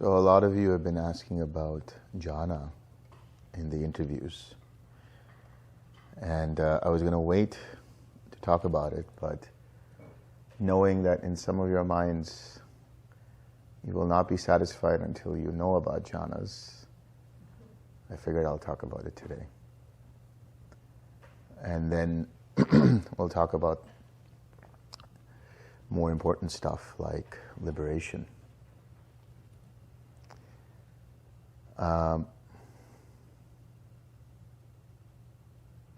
So a lot of you have been asking about jhana in the interviews. And I was going to wait to talk about it, but knowing that in some of your minds you will not be satisfied until you know about jhanas, I figured I'll talk about it today. And then we'll talk about more important stuff like liberation.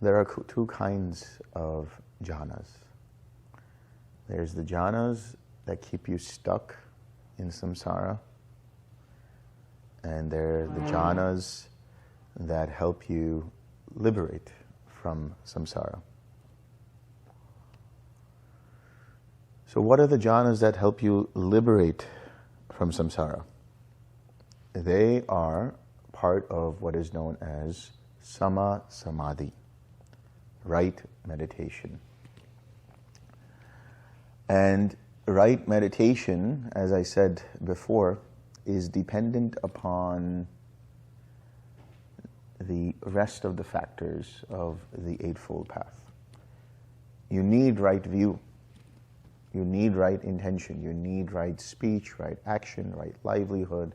There are two kinds of jhanas. There's the jhanas that keep you stuck in samsara, and there are the jhanas that help you liberate from samsara. So what are the jhanas that help you liberate from samsara? They are part of what is known as sama samadhi, right meditation. And right meditation, as I said before, is dependent upon the rest of the factors of the Eightfold Path. You need right view. You need right intention. You need right speech, right action, right livelihood.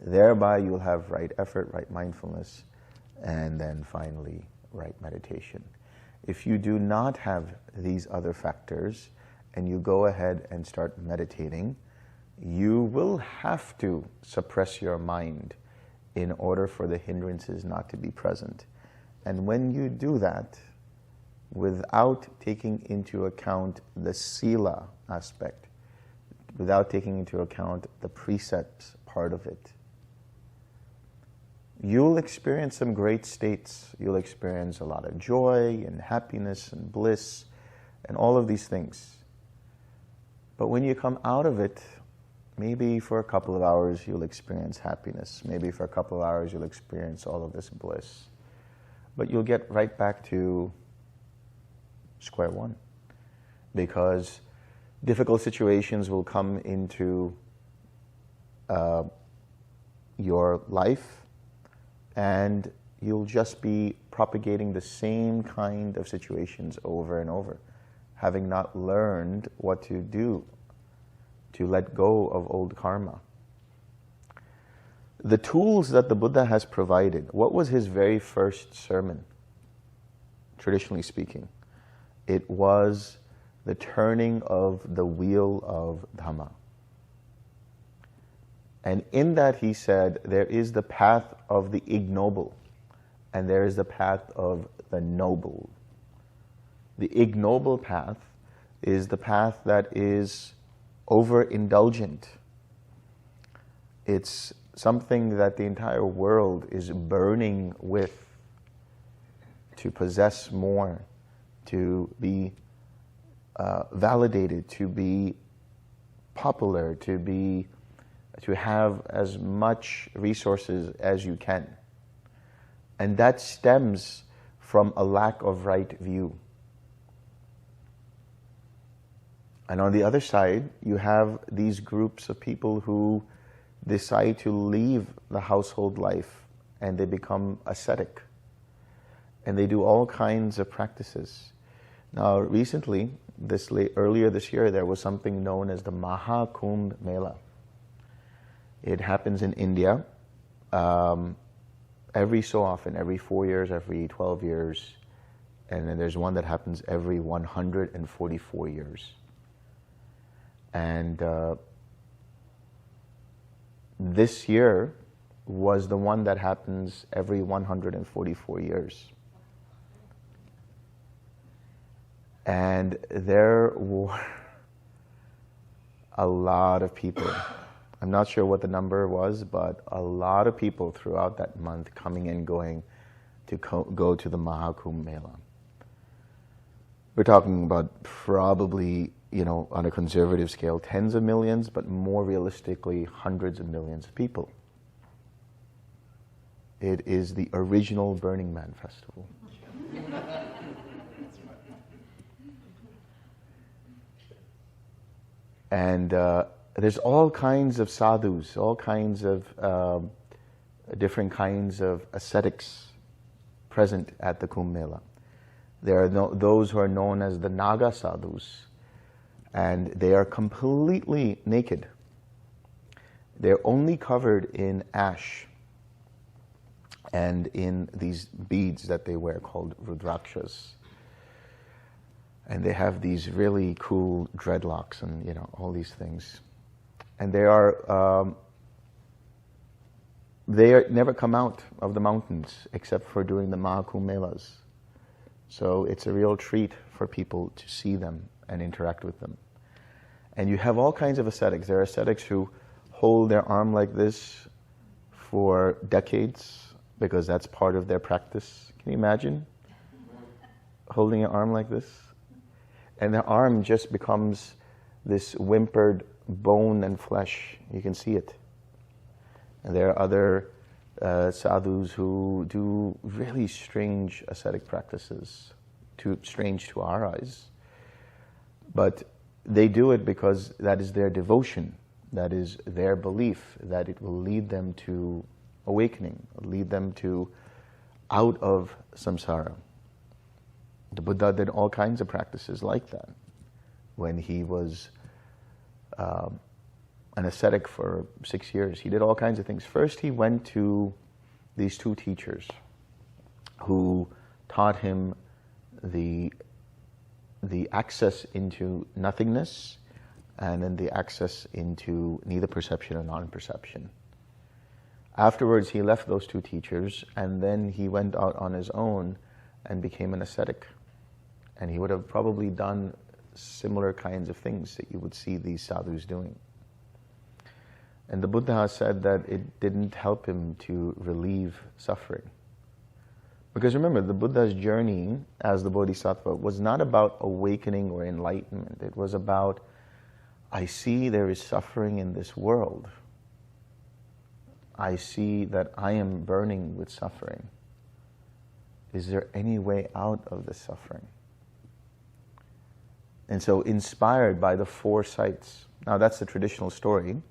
Thereby you'll have right effort, right mindfulness, and then finally right meditation. If you do not have these other factors and you go ahead and start meditating, you will have to suppress your mind in order for the hindrances not to be present. And when you do that, without taking into account the sila aspect, without taking into account the precepts part of it, you'll experience some great states. You'll experience a lot of joy and happiness and bliss and all of these things. But when you come out of it, maybe for a couple of hours you'll experience happiness. Maybe for a couple of hours you'll experience all of this bliss. But you'll get right back to square one, because difficult situations will come into your life, and you'll just be propagating the same kind of situations over and over, having not learned what to do to let go of old karma. The tools that the Buddha has provided, what was his very first sermon, traditionally speaking? It was the turning of the wheel of Dhamma. And in that he said, there is the path of the ignoble, and there is the path of the noble. The ignoble path is the path that is overindulgent. It's something that the entire world is burning with, to possess more, to be validated, to be popular, to have as much resources as you can. And that stems from a lack of right view. And on the other side, you have these groups of people who decide to leave the household life and they become ascetic. And they do all kinds of practices. Now, recently, earlier this year, there was something known as the Mahakumbh Mela. It happens in India every so often, every 4 years, every 12 years. And then there's one that happens every 144 years. And this year was the one that happens every 144 years. And there were a lot of people. I'm not sure what the number was, but a lot of people throughout that month coming and going to go to the Mahakumbh Mela. We're talking about probably, on a conservative scale, tens of millions, but more realistically, hundreds of millions of people. It is the original Burning Man festival. And there's all kinds of sadhus, all kinds of different kinds of ascetics present at the Kumbh Mela. There are those who are known as the Naga sadhus, and they are completely naked. They're only covered in ash and in these beads that they wear called rudrakshas. And they have these really cool dreadlocks and, all these things. And they never come out of the mountains except for during the Mahakumbh Melas. So it's a real treat for people to see them and interact with them. And you have all kinds of ascetics. There are ascetics who hold their arm like this for decades because that's part of their practice. Can you imagine holding your arm like this? And their arm just becomes this whimpered bone and flesh. You can see it. And there are other sadhus who do really strange ascetic practices, strange to our eyes. But they do it because that is their devotion, that is their belief that it will lead them to awakening, lead them to out of samsara. The Buddha did all kinds of practices like that when he was an ascetic for 6 years. He did all kinds of things. First, he went to these two teachers who taught him the access into nothingness and then the access into neither perception or non-perception. Afterwards, he left those two teachers and then he went out on his own and became an ascetic. And he would have probably done similar kinds of things that you would see these sadhus doing. And the Buddha said that it didn't help him to relieve suffering. Because remember, the Buddha's journey as the Bodhisattva was not about awakening or enlightenment. It was about, I see there is suffering in this world. I see that I am burning with suffering. Is there any way out of this suffering? And so inspired by the four sights. Now that's the traditional story.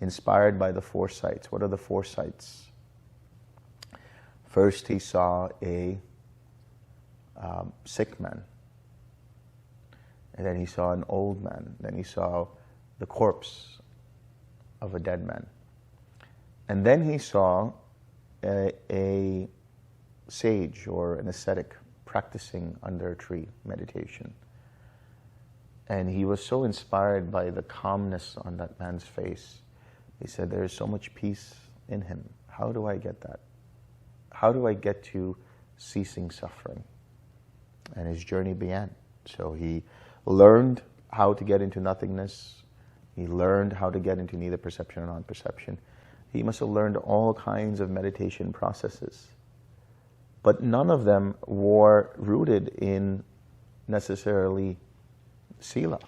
Inspired by the four sights. What are the four sights? First he saw a sick man. And then he saw an old man. Then he saw the corpse of a dead man. And then he saw a sage or an ascetic practicing under a tree, meditation. And he was so inspired by the calmness on that man's face. He said, there is so much peace in him. How do I get that? How do I get to ceasing suffering? And his journey began. So he learned how to get into nothingness. He learned how to get into neither perception or non-perception. He must have learned all kinds of meditation processes. But none of them were rooted in necessarily sila.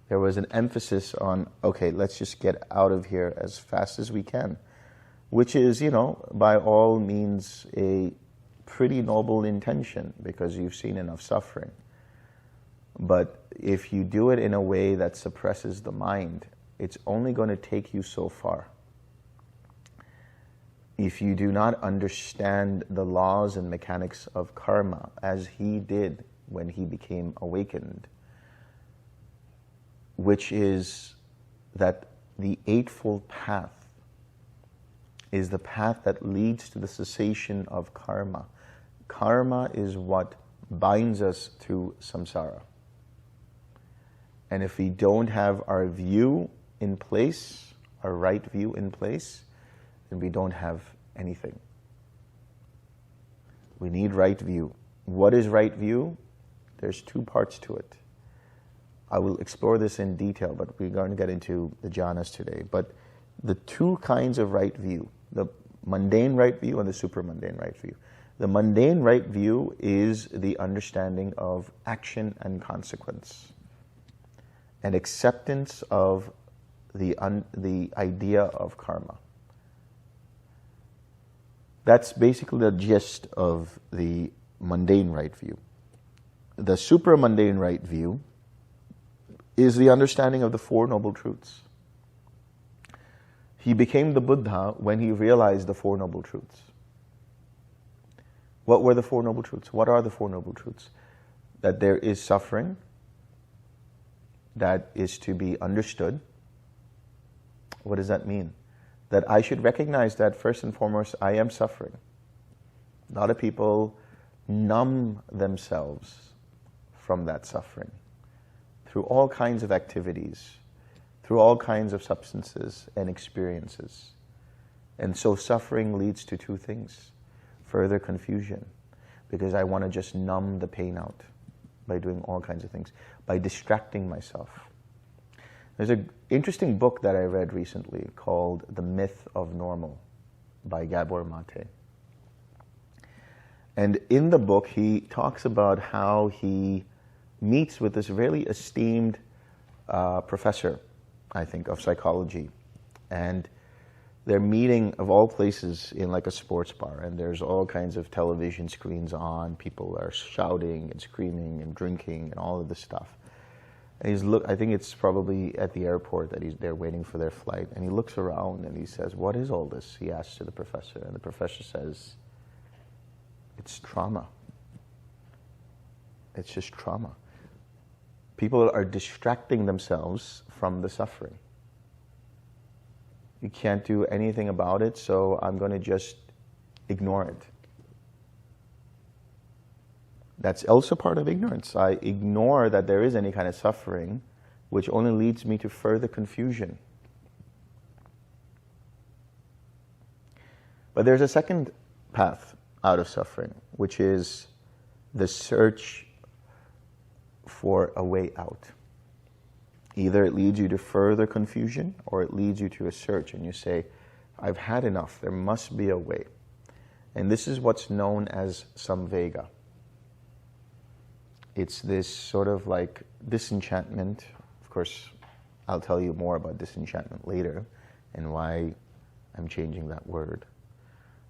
There was an emphasis on, okay, let's just get out of here as fast as we can, which is, by all means a pretty noble intention because you've seen enough suffering. But if you do it in a way that suppresses the mind, it's only going to take you so far. If you do not understand the laws and mechanics of karma, as he did when he became awakened, which is that the Eightfold Path is the path that leads to the cessation of karma. Karma is what binds us to samsara. And if we don't have our view in place, our right view in place, then we don't have anything. We need right view. What is right view? There's two parts to it. I will explore this in detail, but we're going to get into the jhanas today. But the two kinds of right view, the mundane right view and the supramundane right view. The mundane right view is the understanding of action and consequence, and acceptance of the idea of karma. That's basically the gist of the mundane right view. The supramundane right view is the understanding of the Four Noble Truths. He became the Buddha when he realized the Four Noble Truths. What were the Four Noble Truths? What are the Four Noble Truths? That there is suffering that is to be understood. What does that mean? That I should recognize that first and foremost, I am suffering. A lot of people numb themselves from that suffering through all kinds of activities, through all kinds of substances and experiences. And so suffering leads to two things. Further confusion, because I want to just numb the pain out by doing all kinds of things, by distracting myself. There's an interesting book that I read recently called The Myth of Normal by Gabor Mate. And in the book, he talks about how he meets with this really esteemed professor, I think, of psychology. And they're meeting, of all places, in like a sports bar, and there's all kinds of television screens on. People are shouting and screaming and drinking and all of this stuff. And I think it's probably at the airport that they're waiting for their flight. And he looks around and he says, "What is all this?" He asks to the professor. And the professor says, "It's trauma. It's just trauma." People are distracting themselves from the suffering. You can't do anything about it, so I'm going to just ignore it. That's also part of ignorance. I ignore that there is any kind of suffering, which only leads me to further confusion. But there's a second path out of suffering, which is the search for a way out. Either it leads you to further confusion, or it leads you to a search, and you say, "I've had enough, there must be a way." And this is what's known as samvega. It's this sort of like disenchantment. Of course, I'll tell you more about disenchantment later and why I'm changing that word.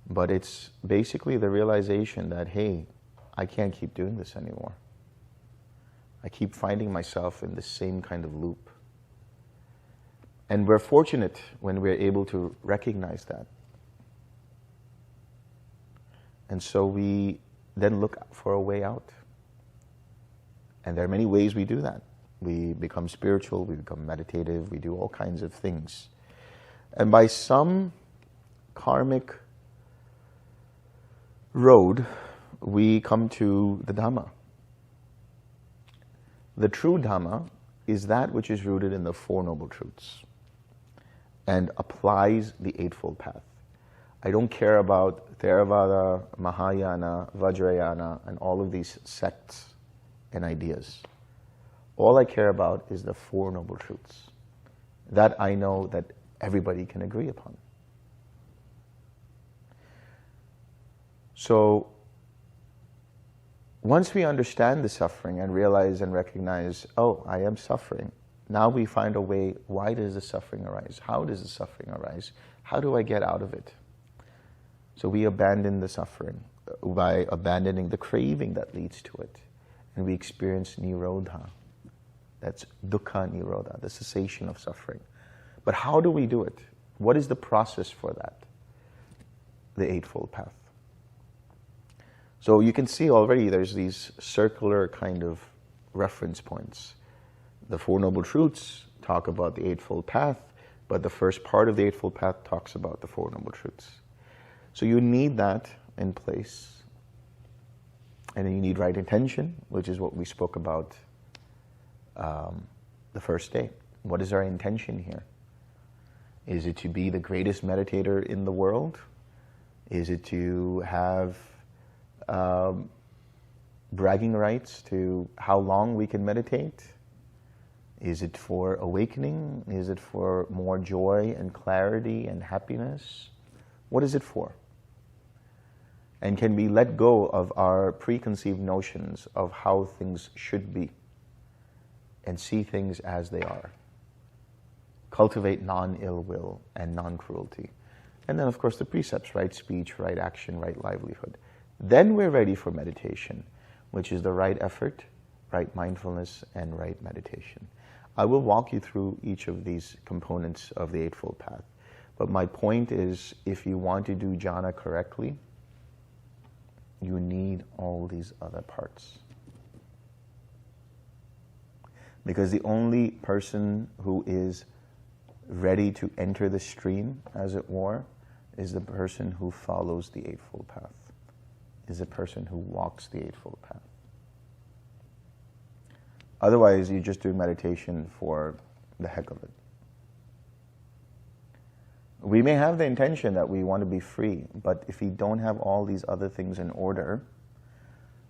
But it's basically the realization that, hey, I can't keep doing this anymore. I keep finding myself in the same kind of loop. And we're fortunate when we're able to recognize that. And so we then look for a way out. And there are many ways we do that. We become spiritual, we become meditative, we do all kinds of things. And by some karmic road, we come to the Dhamma. The true Dhamma is that which is rooted in the Four Noble Truths and applies the Eightfold Path. I don't care about Theravada, Mahayana, Vajrayana, and all of these sects and ideas. All I care about is the Four Noble Truths. That I know that everybody can agree upon. So, once we understand the suffering and realize and recognize, oh, I am suffering, now we find a way, why does the suffering arise? How does the suffering arise? How do I get out of it? So we abandon the suffering by abandoning the craving that leads to it. And we experience nirodha. That's dukkha nirodha, the cessation of suffering. But how do we do it? What is the process for that? The Eightfold Path. So you can see already there's these circular kind of reference points. The Four Noble Truths talk about the Eightfold Path, but the first part of the Eightfold Path talks about the Four Noble Truths. So you need that in place. And then you need right intention, which is what we spoke about the first day. What is our intention here? Is it to be the greatest meditator in the world? Is it to have bragging rights to how long we can meditate? Is it for awakening? Is it for more joy and clarity and happiness? What is it for? And can we let go of our preconceived notions of how things should be and see things as they are? Cultivate non-ill will and non-cruelty. And then, of course, the precepts, right speech, right action, right livelihood. Then we're ready for meditation, which is the right effort, right mindfulness, and right meditation. I will walk you through each of these components of the Eightfold Path. But my point is, if you want to do jhana correctly, you need all these other parts. Because the only person who is ready to enter the stream, as it were, is the person who follows the Eightfold Path, is the person who walks the Eightfold Path. Otherwise, you just do meditation for the heck of it. We may have the intention that we want to be free, but if we don't have all these other things in order,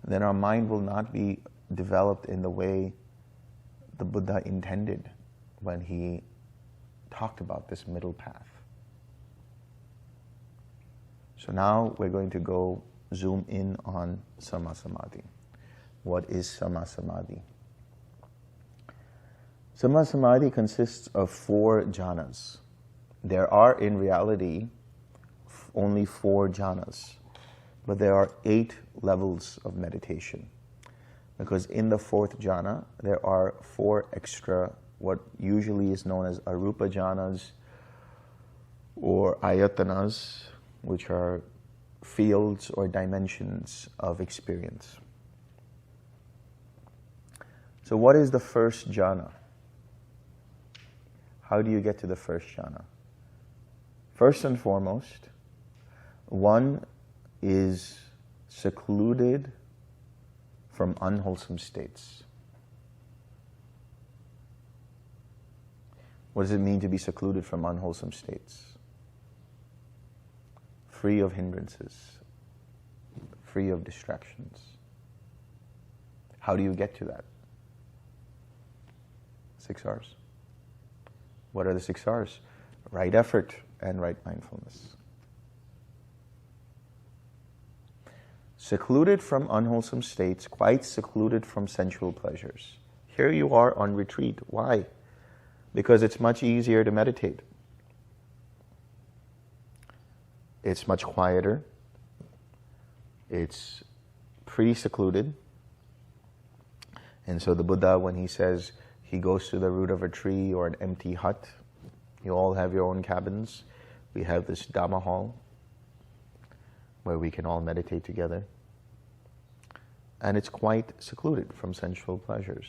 then our mind will not be developed in the way the Buddha intended when he talked about this middle path. So now we're going to go zoom in on Samma Samadhi. What is Samma Samadhi? Samma Samadhi consists of 4 jhanas. There are in reality only 4 jhanas, but there are 8 levels of meditation. Because in the 4th jhana, there are 4 extra, what usually is known as arupa jhanas or ayatanas, which are fields or dimensions of experience. So what is the first jhana? How do you get to the first jhana? First and foremost, one is secluded from unwholesome states. What does it mean to be secluded from unwholesome states? Free of hindrances, free of distractions. How do you get to that? 6 R's. What are the 6 R's? Right effort and right mindfulness. Secluded from unwholesome states, quite secluded from sensual pleasures. Here you are on retreat. Why? Because it's much easier to meditate. It's much quieter. It's pretty secluded. And so the Buddha, when he says he goes to the root of a tree or an empty hut, you all have your own cabins. We have this Dhamma hall where we can all meditate together. And it's quite secluded from sensual pleasures.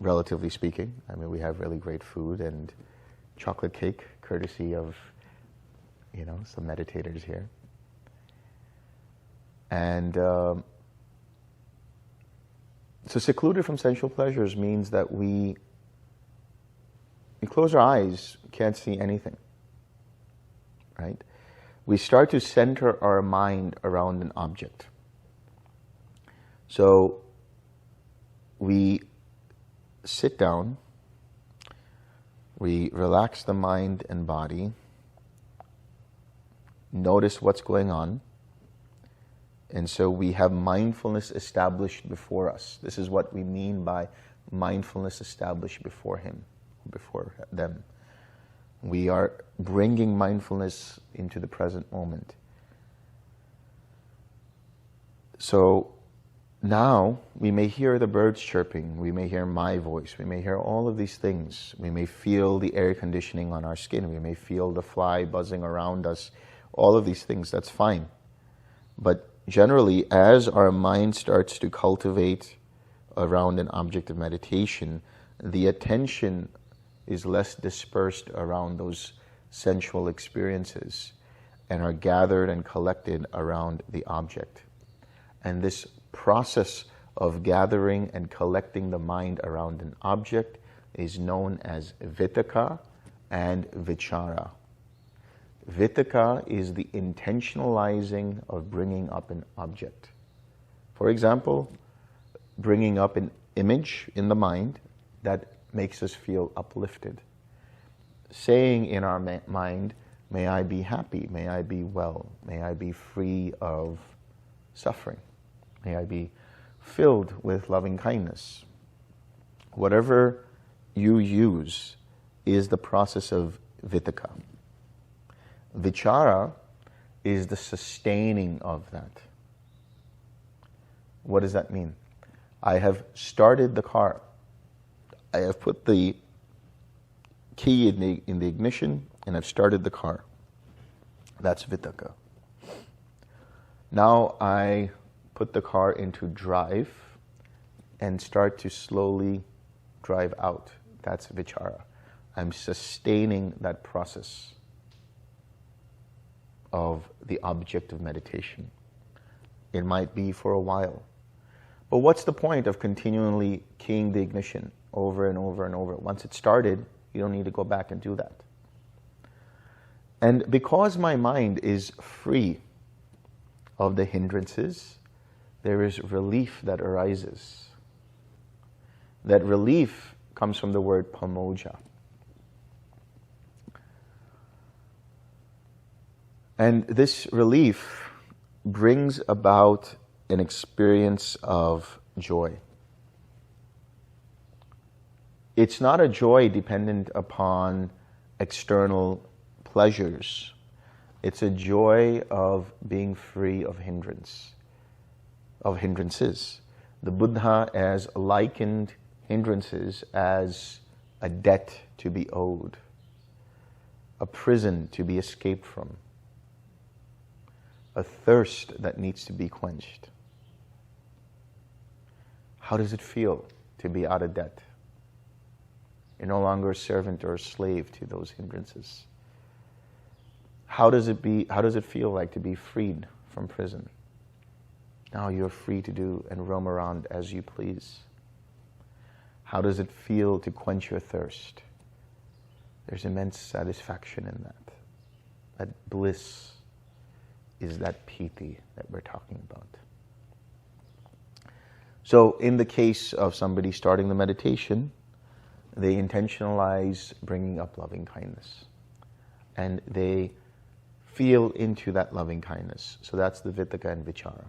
Relatively speaking, I mean, we have really great food and chocolate cake, courtesy of, some meditators here. And so secluded from sensual pleasures means that we close our eyes, can't see anything, right? We start to center our mind around an object. So we sit down, we relax the mind and body, notice what's going on, and so we have mindfulness established before us. This is what we mean by mindfulness established before them. We are bringing mindfulness into the present moment. So now we may hear the birds chirping, we may hear my voice, we may hear all of these things. We may feel the air conditioning on our skin, we may feel the fly buzzing around us, all of these things, that's fine. But generally, as our mind starts to cultivate around an object of meditation, the attention is less dispersed around those sensual experiences and are gathered and collected around the object. And this process of gathering and collecting the mind around an object is known as vitakka and vichara. Vitakka is the intentionalizing of bringing up an object. For example, bringing up an image in the mind that makes us feel uplifted. Saying in our mind, may I be happy, may I be well, may I be free of suffering, may I be filled with loving kindness. Whatever you use is the process of vitakka. Vichara is the sustaining of that. What does that mean? I have started the car. I have put the key in the ignition and I've started the car. That's Vitakka. Now I put the car into drive and start to slowly drive out. That's Vichara. I'm sustaining that process of the object of meditation. It might be for a while. But what's the point of continually keying the ignition over and over and over? Once it's started, you don't need to go back and do that. And because my mind is free of the hindrances, there is relief that arises. That relief comes from the word pamoja. And this relief brings about an experience of joy. It's not a joy dependent upon external pleasures. It's a joy of being free of hindrances. The Buddha has likened hindrances as a debt to be owed, a prison to be escaped from, a thirst that needs to be quenched. How does it feel to be out of debt? You're no longer a servant or a slave to those hindrances. How does it feel like to be freed from prison? Now you're free to do and roam around as you please. How does it feel to quench your thirst? There's immense satisfaction in that. That bliss is that piti that we're talking about. So in the case of somebody starting the meditation, they intentionalize bringing up loving kindness. And they feel into that loving kindness. So that's the Vitakka and Vichara.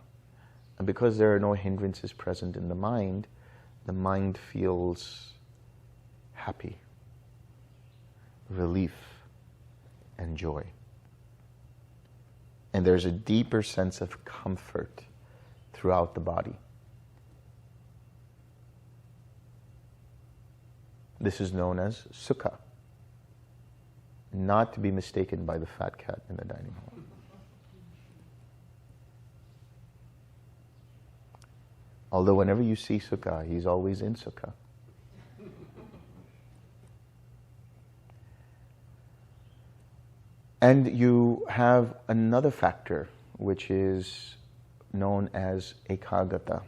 And because there are no hindrances present in the mind feels happy, relief, and joy. And there's a deeper sense of comfort throughout the body. This is known as Sukha, not to be mistaken by the fat cat in the dining hall. Although whenever you see Sukha, he's always in Sukha. And you have another factor, which is known as ekagata.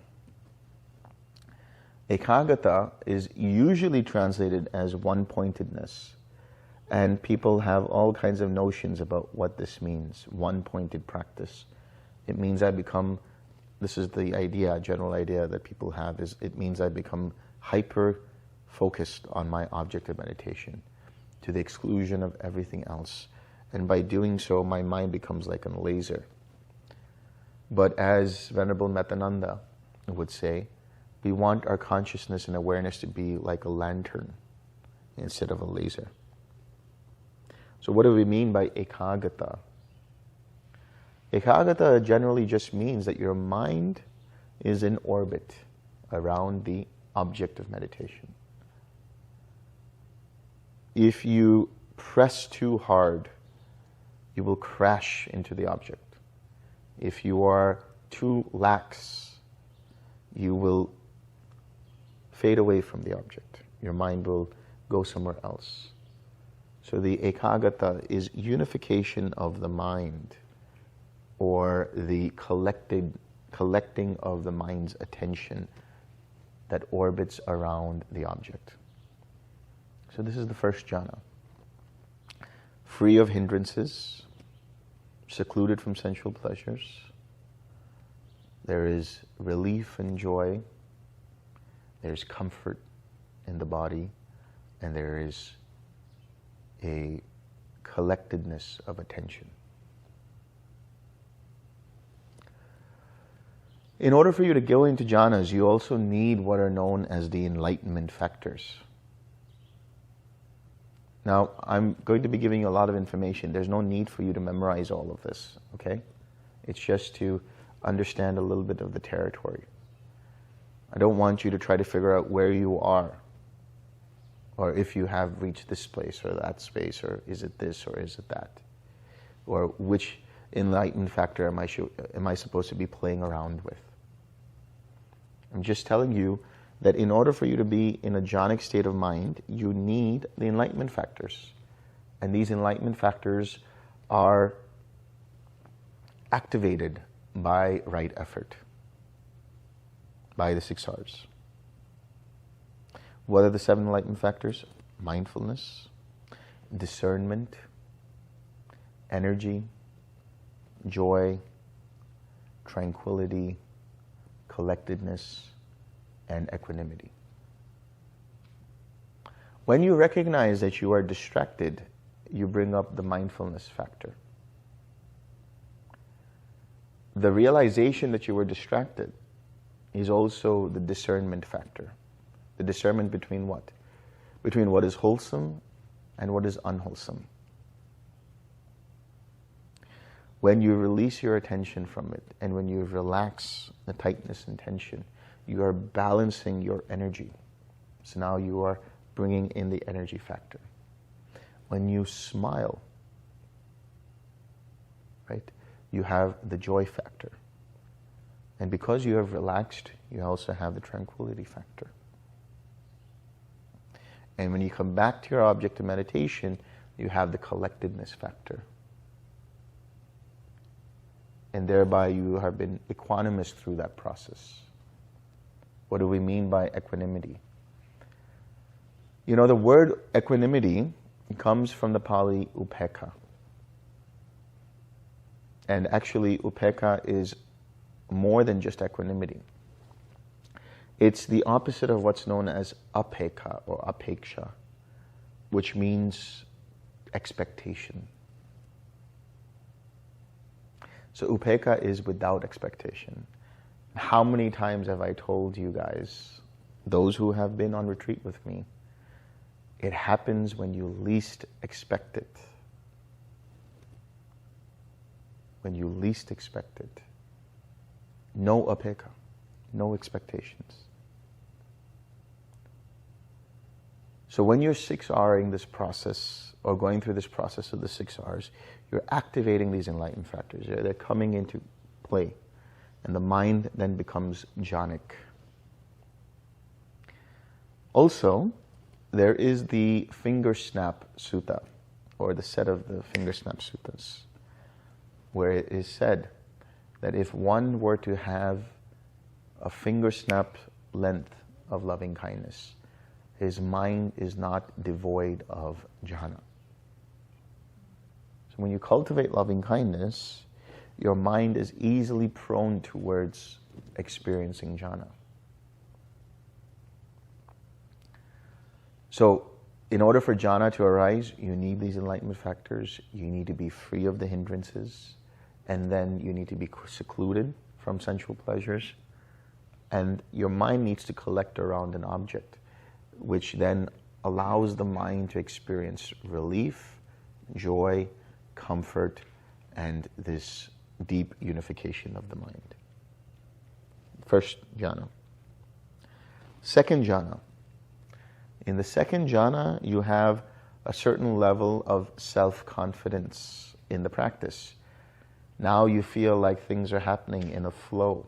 Ekagata is usually translated as one-pointedness. And people have all kinds of notions about what this means, one-pointed practice. It means this is the idea, general idea that people have, is it means I become hyper-focused on my object of meditation to the exclusion of everything else. And by doing so, my mind becomes like a laser. But as Venerable Metananda would say, we want our consciousness and awareness to be like a lantern instead of a laser. So what do we mean by ekagata? Ekagata generally just means that your mind is in orbit around the object of meditation. If you press too hard, you will crash into the object. If you are too lax, you will fade away from the object. Your mind will go somewhere else. So the ekagata is unification of the mind, or the collecting of the mind's attention that orbits around the object. So this is the first jhana. Free of hindrances, secluded from sensual pleasures. There is relief and joy. There's comfort in the body, and there is a collectedness of attention. In order for you to go into jhanas, you also need what are known as the enlightenment factors. Now, I'm going to be giving you a lot of information. There's no need for you to memorize all of this, okay? It's just to understand a little bit of the territory. I don't want you to try to figure out where you are or if you have reached this place or that space, or is it this or is it that, or which enlightened factor am I supposed to be playing around with. I'm just telling you that in order for you to be in a jhanic state of mind, you need the enlightenment factors. And these enlightenment factors are activated by right effort, by the 6 R's. What are the 7 enlightenment factors? Mindfulness, discernment, energy, joy, tranquility, collectedness, and equanimity. When you recognize that you are distracted, you bring up the mindfulness factor. The realization that you were distracted is also the discernment factor. The discernment between what? Between what is wholesome and what is unwholesome. When you release your attention from it, and when you relax the tightness and tension, you are balancing your energy. So now you are bringing in the energy factor. When you smile, right, you have the joy factor. And because you have relaxed, you also have the tranquility factor. And when you come back to your object of meditation, you have the collectedness factor. And thereby you have been equanimous through that process. What do we mean by equanimity? You know, the word equanimity comes from the Pali upekkha. And actually upekkha is more than just equanimity. It's the opposite of what's known as apekkha or apeksha, which means expectation. So upekkha is without expectation. How many times have I told you guys, those who have been on retreat with me, it happens when you least expect it. When you least expect it. No apekkha, no expectations. So when you're 6Ring this process, or going through this process of the 6 Rs, you're activating these enlightened factors. They're coming into play. And the mind then becomes jhanic. Also, there is the finger snap sutta, or the set of the finger snap suttas, where it is said that if one were to have a finger snap length of loving kindness, his mind is not devoid of jhana. So when you cultivate loving kindness, your mind is easily prone towards experiencing jhana. So in order for jhana to arise, you need these enlightenment factors, you need to be free of the hindrances, and then you need to be secluded from sensual pleasures, and your mind needs to collect around an object, which then allows the mind to experience relief, joy, comfort, and this deep unification of the mind. First jhana. Second jhana. In the second jhana, you have a certain level of self-confidence in the practice. Now you feel like things are happening in a flow.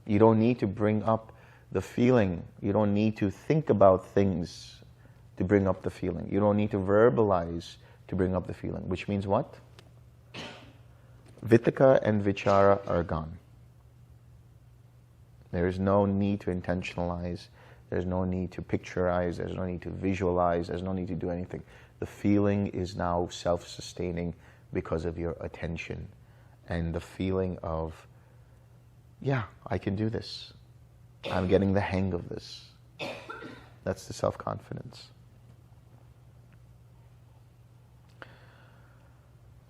You don't need to bring up the feeling. You don't need to think about things to bring up the feeling. You don't need to verbalize to bring up the feeling. Which means what? Vitakka and vichara are gone. There is no need to intentionalize. There's no need to picturize. There's no need to visualize. There's no need to do anything. The feeling is now self-sustaining because of your attention and the feeling of, yeah, I can do this. I'm getting the hang of this. That's the self-confidence.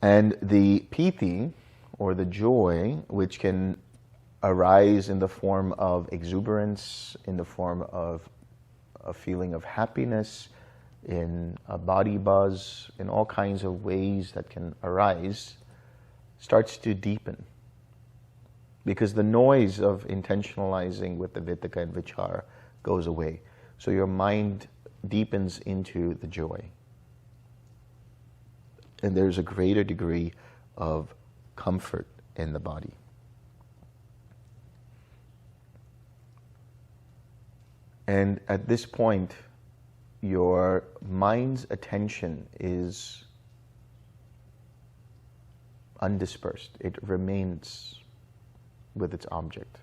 And the piti, or the joy, which can arise in the form of exuberance, in the form of a feeling of happiness, in a body buzz, in all kinds of ways that can arise, starts to deepen. Because the noise of intentionalizing with the vitakka and vichara goes away. So your mind deepens into the joy. And there's a greater degree of comfort in the body. And at this point, your mind's attention is undispersed. It remains with its object.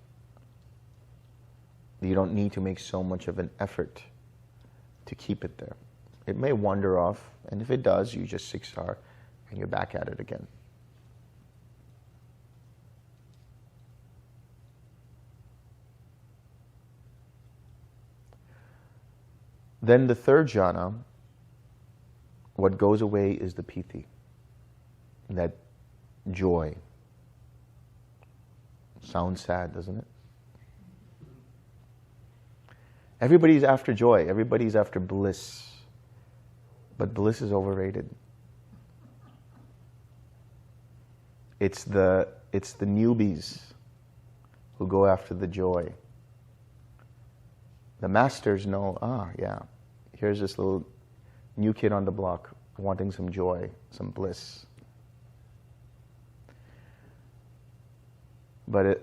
You don't need to make so much of an effort to keep it there. It may wander off, and if it does, you just siksar and you're back at it again. Then the third jhana, what goes away is the piti, that joy. Sounds sad, doesn't it? Everybody's after joy, everybody's after bliss, but bliss is overrated. It's the newbies who go after the joy. The masters know, yeah, here's this little new kid on the block wanting some joy, some bliss. But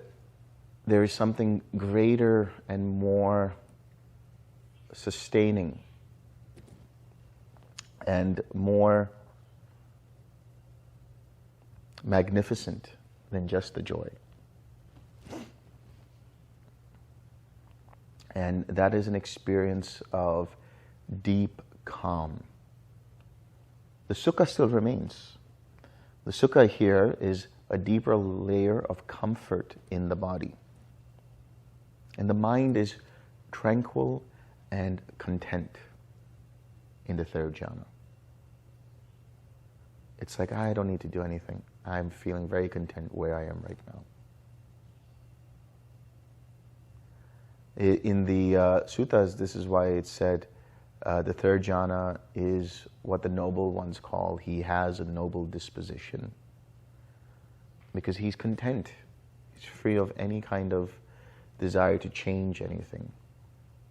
there is something greater and more sustaining and more magnificent than just the joy. And that is an experience of deep calm. The sukha still remains. The sukha here is a deeper layer of comfort in the body. And the mind is tranquil and content in the third jhana. It's like, I don't need to do anything. I'm feeling very content where I am right now. In the suttas, this is why it's said the third jhana is what the noble ones call, he has a noble disposition. Because he's content. He's free of any kind of desire to change anything.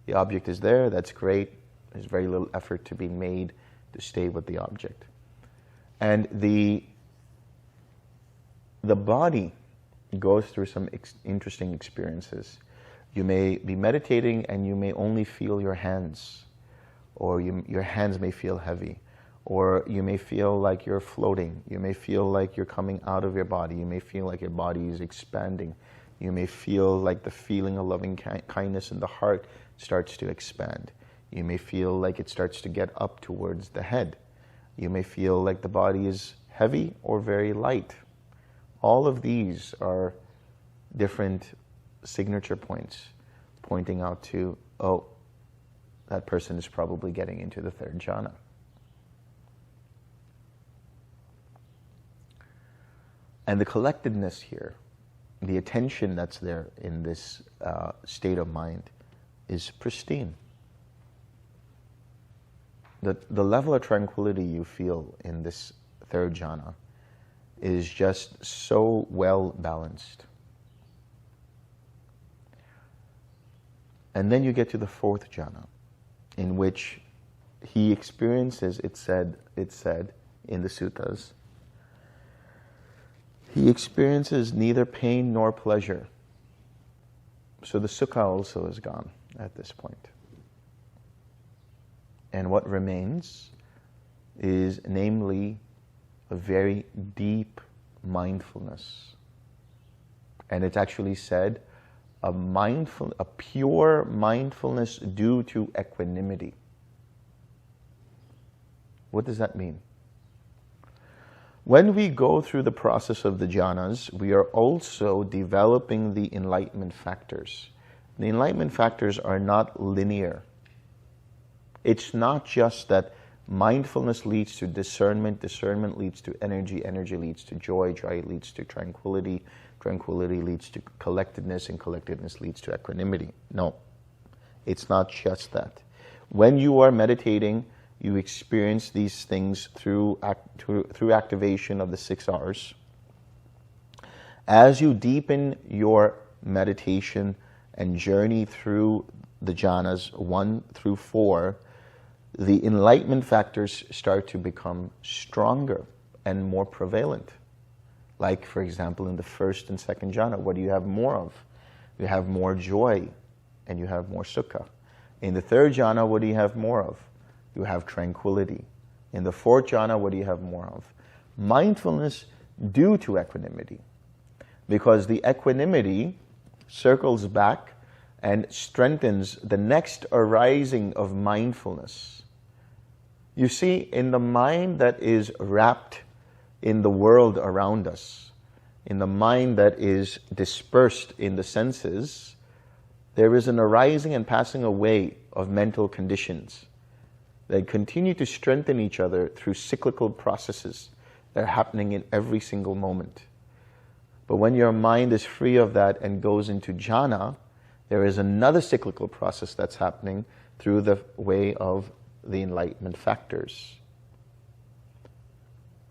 The object is there, that's great. There's very little effort to be made to stay with the object. And the body goes through some interesting experiences. You may be meditating and you may only feel your hands, or your hands may feel heavy, or you may feel like you're floating. You may feel like you're coming out of your body. You may feel like your body is expanding. You may feel like the feeling of loving kindness in the heart starts to expand. You may feel like it starts to get up towards the head. You may feel like the body is heavy or very light. All of these are different signature points pointing out to, oh, that person is probably getting into the third jhana. And the collectedness here, the attention that's there in this state of mind is pristine. The level of tranquility you feel in this third jhana is just so well balanced. And then you get to the fourth jhana, in which he experiences, it said in the suttas, he experiences neither pain nor pleasure. So the sukha also is gone at this point. And what remains is namely a very deep mindfulness. And it's actually said a pure mindfulness due to equanimity. What does that mean? When we go through the process of the jhanas, we are also developing the enlightenment factors. The enlightenment factors are not linear. It's not just that mindfulness leads to discernment, discernment leads to energy, energy leads to joy, joy leads to tranquility, tranquility leads to collectedness, and collectedness leads to equanimity. No, it's not just that. When you are meditating, you experience these things through activation of the 6 R's. As you deepen your meditation and journey through the jhanas 1 through 4, the enlightenment factors start to become stronger and more prevalent. Like, for example, in the first and second jhana, what do you have more of? You have more joy and you have more sukha. In the third jhana, what do you have more of? You have tranquility. In the fourth jhana, what do you have more of? Mindfulness due to equanimity. Because the equanimity circles back and strengthens the next arising of mindfulness. You see, in the mind that is wrapped in the world around us, in the mind that is dispersed in the senses, there is an arising and passing away of mental conditions that continue to strengthen each other through cyclical processes that are happening in every single moment. But when your mind is free of that and goes into jhana, there is another cyclical process that's happening through the way of the enlightenment factors.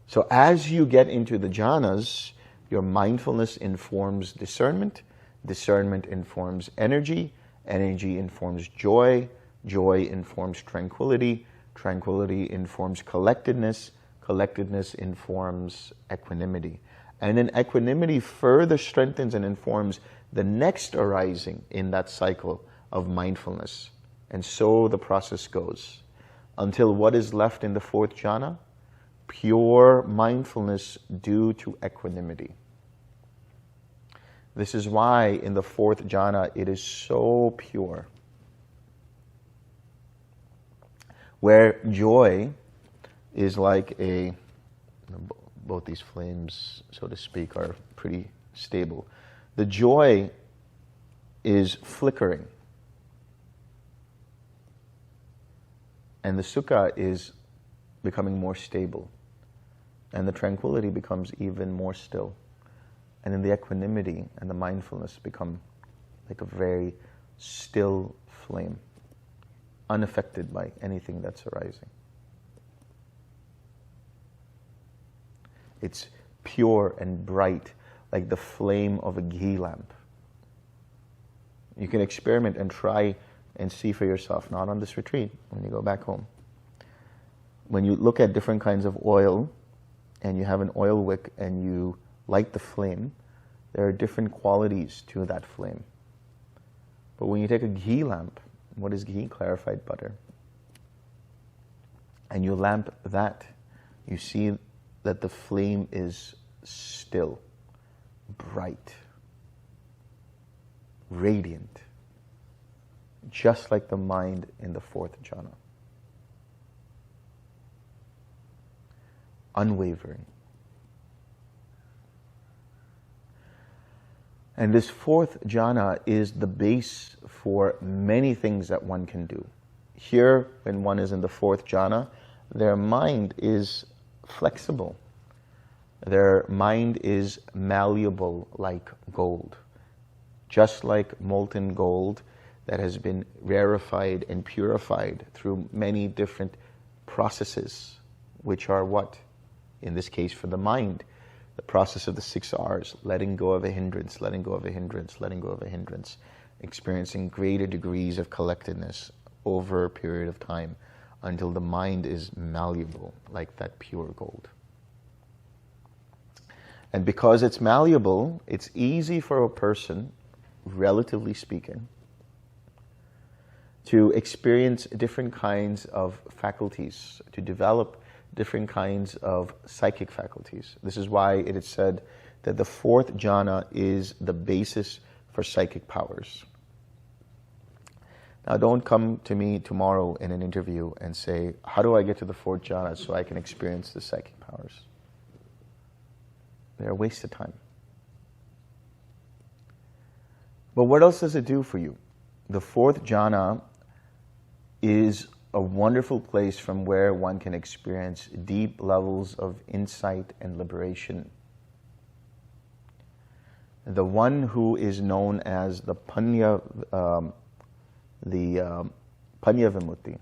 So as you get into the jhanas, your mindfulness informs discernment, discernment informs energy, energy informs joy, joy informs tranquility, tranquility informs collectedness, collectedness informs equanimity. And then equanimity further strengthens and informs the next arising in that cycle of mindfulness. And so the process goes until what is left in the fourth jhana? Pure mindfulness due to equanimity. This is why in the fourth jhana it is so pure. Where joy is like both these flames, so to speak, are pretty stable. The joy is flickering. And the sukha is becoming more stable. And the tranquility becomes even more still. And then the equanimity and the mindfulness become like a very still flame, unaffected by anything that's arising. It's pure and bright, like the flame of a ghee lamp. You can experiment and try and see for yourself, not on this retreat, when you go back home. When you look at different kinds of oil, and you have an oil wick and you light the flame, there are different qualities to that flame. But when you take a ghee lamp, what is ghee? Clarified butter. And you lamp that, you see that the flame is still, bright, radiant, just like the mind in the fourth jhana. Unwavering. And this fourth jhana is the base for many things that one can do. Here, when one is in the fourth jhana, their mind is flexible. Their mind is malleable like gold. Just like molten gold that has been rarefied and purified through many different processes, which are what? In this case, for the mind, the process of the 6 R's, letting go of a hindrance, letting go of a hindrance, letting go of a hindrance, experiencing greater degrees of collectedness over a period of time until the mind is malleable like that pure gold. And because it's malleable, it's easy for a person, relatively speaking, to experience different kinds of faculties, to develop different kinds of psychic faculties. This is why it is said that the fourth jhana is the basis for psychic powers. Now, don't come to me tomorrow in an interview and say, how do I get to the fourth jhana so I can experience the psychic powers? They're a waste of time. But what else does it do for you? The fourth jhana is a wonderful place from where one can experience deep levels of insight and liberation. The one who is known as the Panya Vimutti,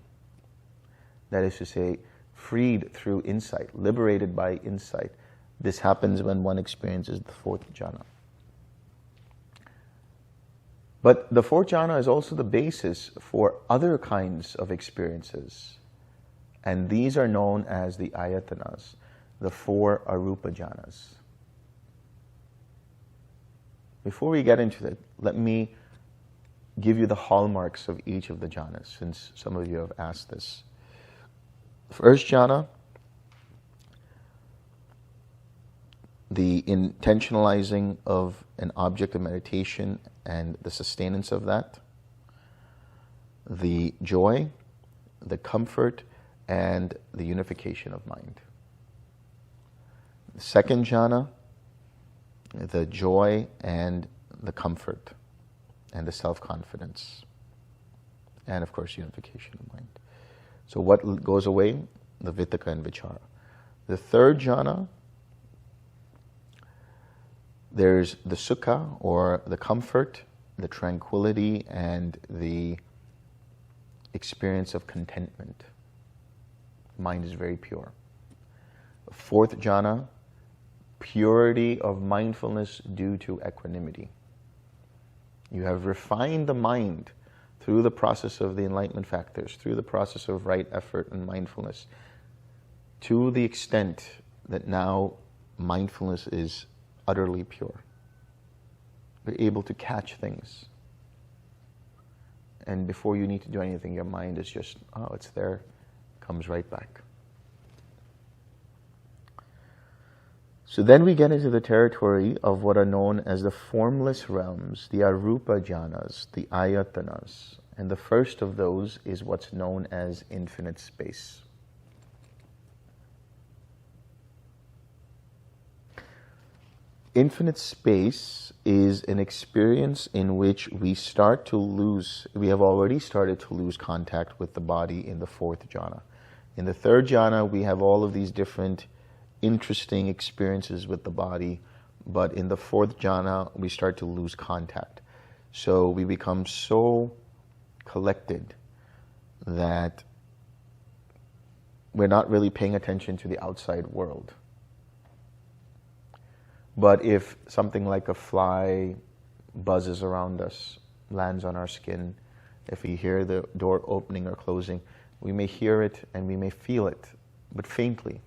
that is to say, freed through insight, liberated by insight. This happens when one experiences the fourth jhana. But the fourth jhana is also the basis for other kinds of experiences And these are known as the ayatanas, the 4 arupa jhanas. Before we get into that, let me give you the hallmarks of each of the jhanas, since some of you have asked this. First jhana, the intentionalizing of an object of meditation and the sustenance of that. The joy, the comfort, and the unification of mind. The second jhana, the joy and the comfort and the self-confidence. And of course, unification of mind. So what goes away? The vitakka and vichara. The third jhana, there's the sukha, or the comfort, the tranquility, and the experience of contentment. Mind is very pure. Fourth jhana, purity of mindfulness due to equanimity. You have refined the mind through the process of the enlightenment factors, through the process of right effort and mindfulness, to the extent that now mindfulness is utterly pure. You're able to catch things. And before you need to do anything, your mind is just, oh, it's there, comes right back. So then we get into the territory of what are known as the formless realms, the arupa jhanas, the ayatanas. And the first of those is what's known as infinite space. Infinite space is an experience in which we have already started to lose contact with the body in the fourth jhana. In the third jhana, we have all of these different interesting experiences with the body, but in the fourth jhana, we start to lose contact. So we become so collected that we're not really paying attention to the outside world. But if something like a fly buzzes around us, lands on our skin, if we hear the door opening or closing, we may hear it and we may feel it, but faintly.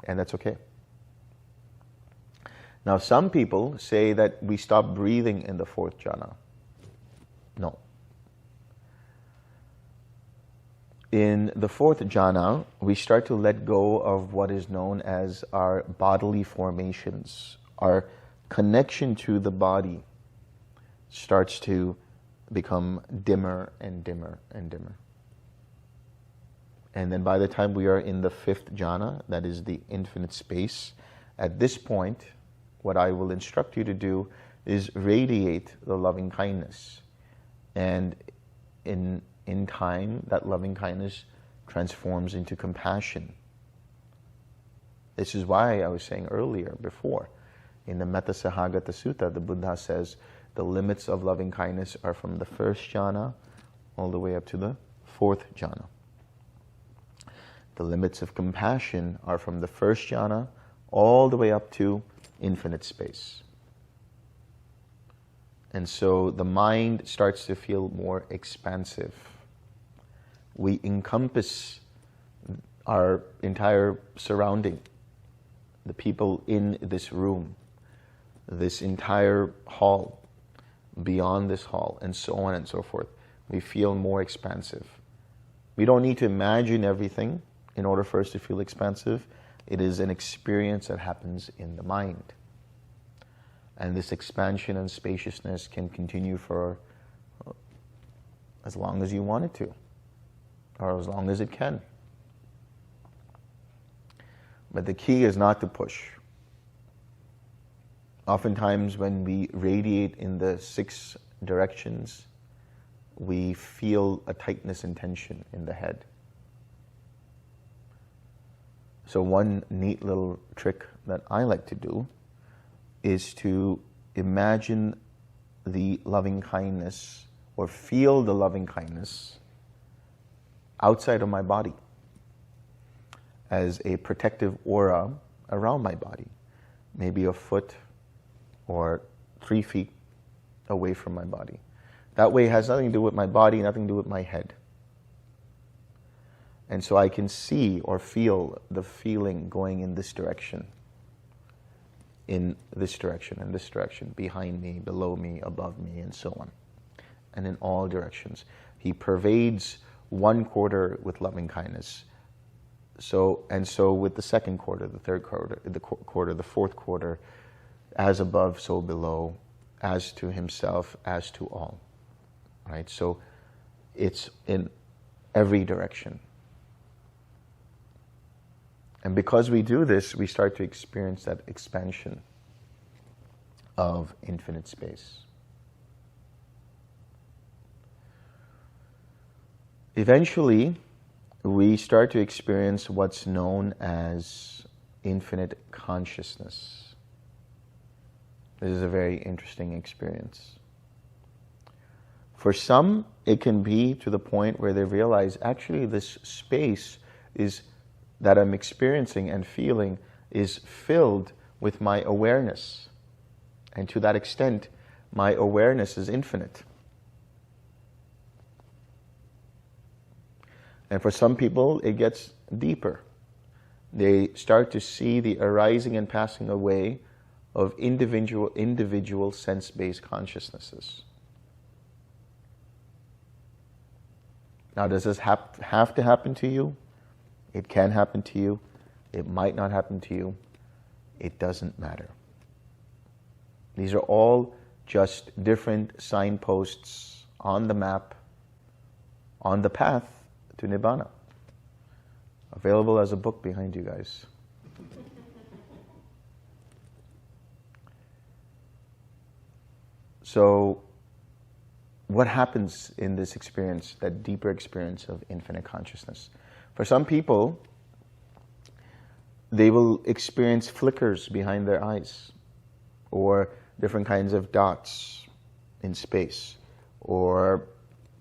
And that's okay. Now, some people say that we stop breathing in the fourth jhana. No. In the fourth jhana, we start to let go of what is known as our bodily formations. Our connection to the body starts to become dimmer and dimmer and dimmer. And then by the time we are in the fifth jhana, that is the infinite space, at this point, what I will instruct you to do is radiate the loving kindness. And in time, that loving kindness transforms into compassion. This is why I was saying earlier, before, in the Metta Sahagata Sutta, the Buddha says the limits of loving kindness are from the first jhana all the way up to the fourth jhana. The limits of compassion are from the first jhana all the way up to infinite space. And so the mind starts to feel more expansive. We encompass our entire surrounding, the people in this room, this entire hall, beyond this hall, and so on and so forth. We feel more expansive. We don't need to imagine everything in order for us to feel expansive. It is an experience that happens in the mind. And this expansion and spaciousness can continue for as long as you want it to, or as long as it can. But the key is not to push. Oftentimes when we radiate in the 6 directions, we feel a tightness and tension in the head. So one neat little trick that I like to do is to imagine the loving kindness or feel the loving kindness outside of my body as a protective aura around my body, maybe a foot or 3 feet away from my body. That way it has nothing to do with my body, nothing to do with my head. And so I can see or feel the feeling going in this direction, in this direction, behind me, below me, above me, and so on. And in all directions. He pervades one quarter with loving kindness. So with the second quarter, the third quarter, the fourth quarter, as above, so below, as to himself, as to all. Right? So it's in every direction. And because we do this, we start to experience that expansion of infinite space. Eventually, we start to experience what's known as infinite consciousness. This is a very interesting experience. For some, it can be to the point where they realize, actually, this space that I'm experiencing and feeling is filled with my awareness. And to that extent, my awareness is infinite. And for some people, it gets deeper. They start to see the arising and passing away of individual sense-based consciousnesses. Now, does this have to happen to you? It can happen to you. It might not happen to you. It doesn't matter. These are all just different signposts on the map, on the path to Nibbana. Available as a book behind you guys. So, what happens in this experience, that deeper experience of infinite consciousness? For some people, they will experience flickers behind their eyes, or different kinds of dots in space, or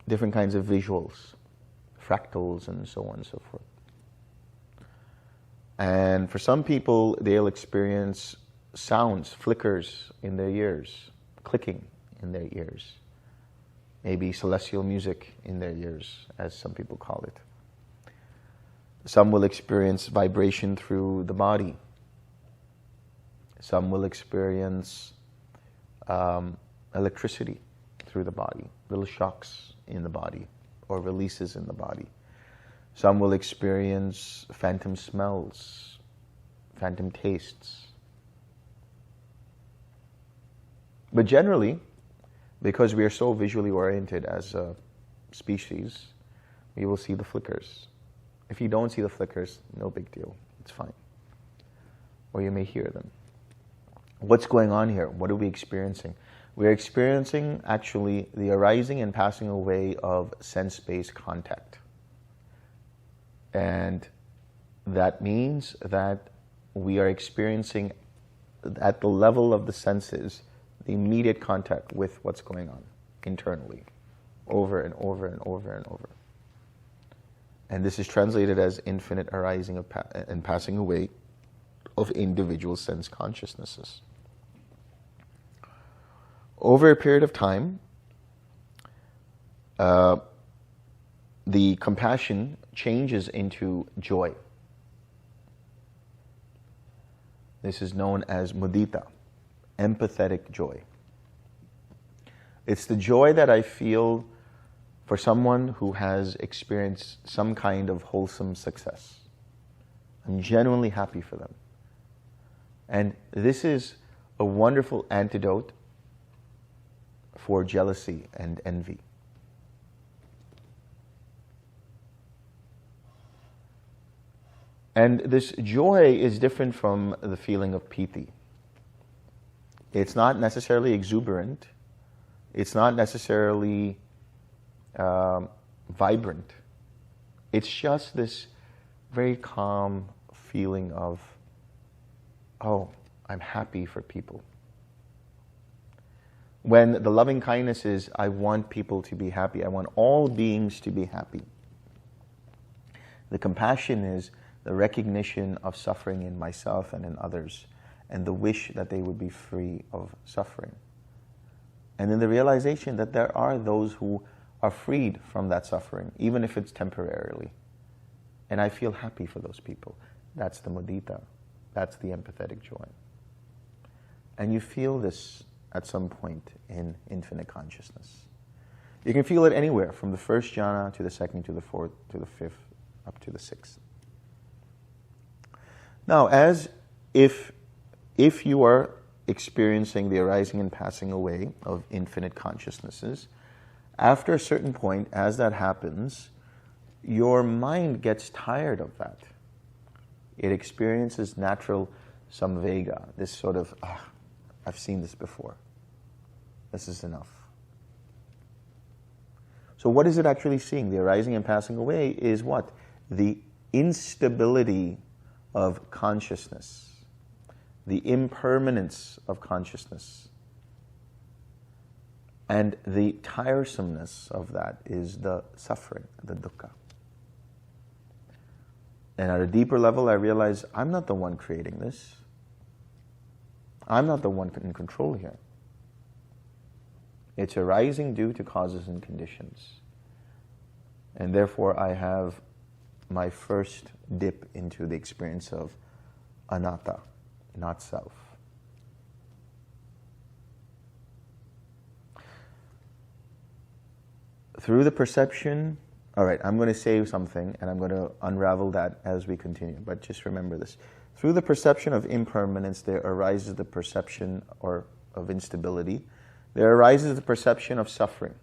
different kinds of visuals, fractals, and so on and so forth. And for some people, they'll experience sounds, flickers in their ears, clicking in their ears, maybe celestial music in their ears, as some people call it. Some will experience vibration through the body. Some will experience electricity through the body, little shocks in the body or releases in the body. Some will experience phantom smells, phantom tastes. But generally, because we are so visually oriented as a species, we will see the flickers. If you don't see the flickers, no big deal. It's fine. Or you may hear them. What's going on here? What are we experiencing? We're experiencing actually the arising and passing away of sense-based contact. And that means that we are experiencing at the level of the senses the immediate contact with what's going on internally, over and over and over and over. And this is translated as infinite arising and passing away of individual sense consciousnesses. Over a period of time, the compassion changes into joy. This is known as mudita, empathetic joy. It's the joy that I feel for someone who has experienced some kind of wholesome success. I'm genuinely happy for them. And this is a wonderful antidote for jealousy and envy. And this joy is different from the feeling of piti. It's not necessarily exuberant. It's not necessarily vibrant. It's just this very calm feeling of, oh, I'm happy for people. When the loving kindness is, I want people to be happy. I want all beings to be happy. The compassion is the recognition of suffering in myself and in others, and the wish that they would be free of suffering. And then the realization that there are those who are freed from that suffering, even if it's temporarily. And I feel happy for those people. That's the mudita. That's the empathetic joy. And you feel this at some point in infinite consciousness. You can feel it anywhere, from the first jhana to the second to the fourth to the fifth up to the sixth. Now, as if you are experiencing the arising and passing away of infinite consciousnesses, after a certain point, as that happens, your mind gets tired of that. It experiences natural samvega, this sort of, I've seen this before. This is enough. So what is it actually seeing? The arising and passing away is what? The instability of consciousness, the impermanence of consciousness. And the tiresomeness of that is the suffering, the dukkha. And at a deeper level, I realize I'm not the one creating this. I'm not the one in control here. It's arising due to causes and conditions. And therefore, I have my first dip into the experience of anatta, not self. Through the perception, all right, I'm going to say something and I'm going to unravel that as we continue, but just remember this. Through the perception of impermanence, there arises the perception of instability. There arises the perception of suffering.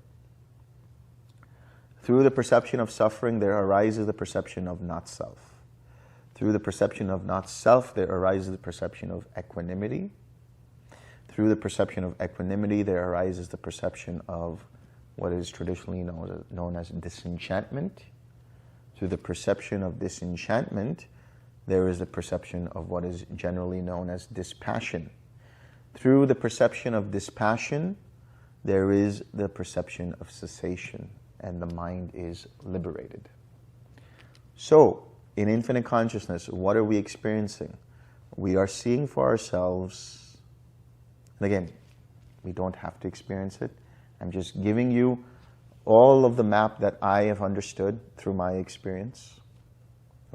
Through the perception of suffering, there arises the perception of not self. Through the perception of not self, there arises the perception of equanimity. Through the perception of equanimity, there arises the perception of what is traditionally known as disenchantment. Through the perception of disenchantment, there is the perception of what is generally known as dispassion. Through the perception of dispassion, there is the perception of cessation, and the mind is liberated. So, in infinite consciousness, what are we experiencing? We are seeing for ourselves, and again, we don't have to experience it. I'm just giving you all of the map that I have understood through my experience.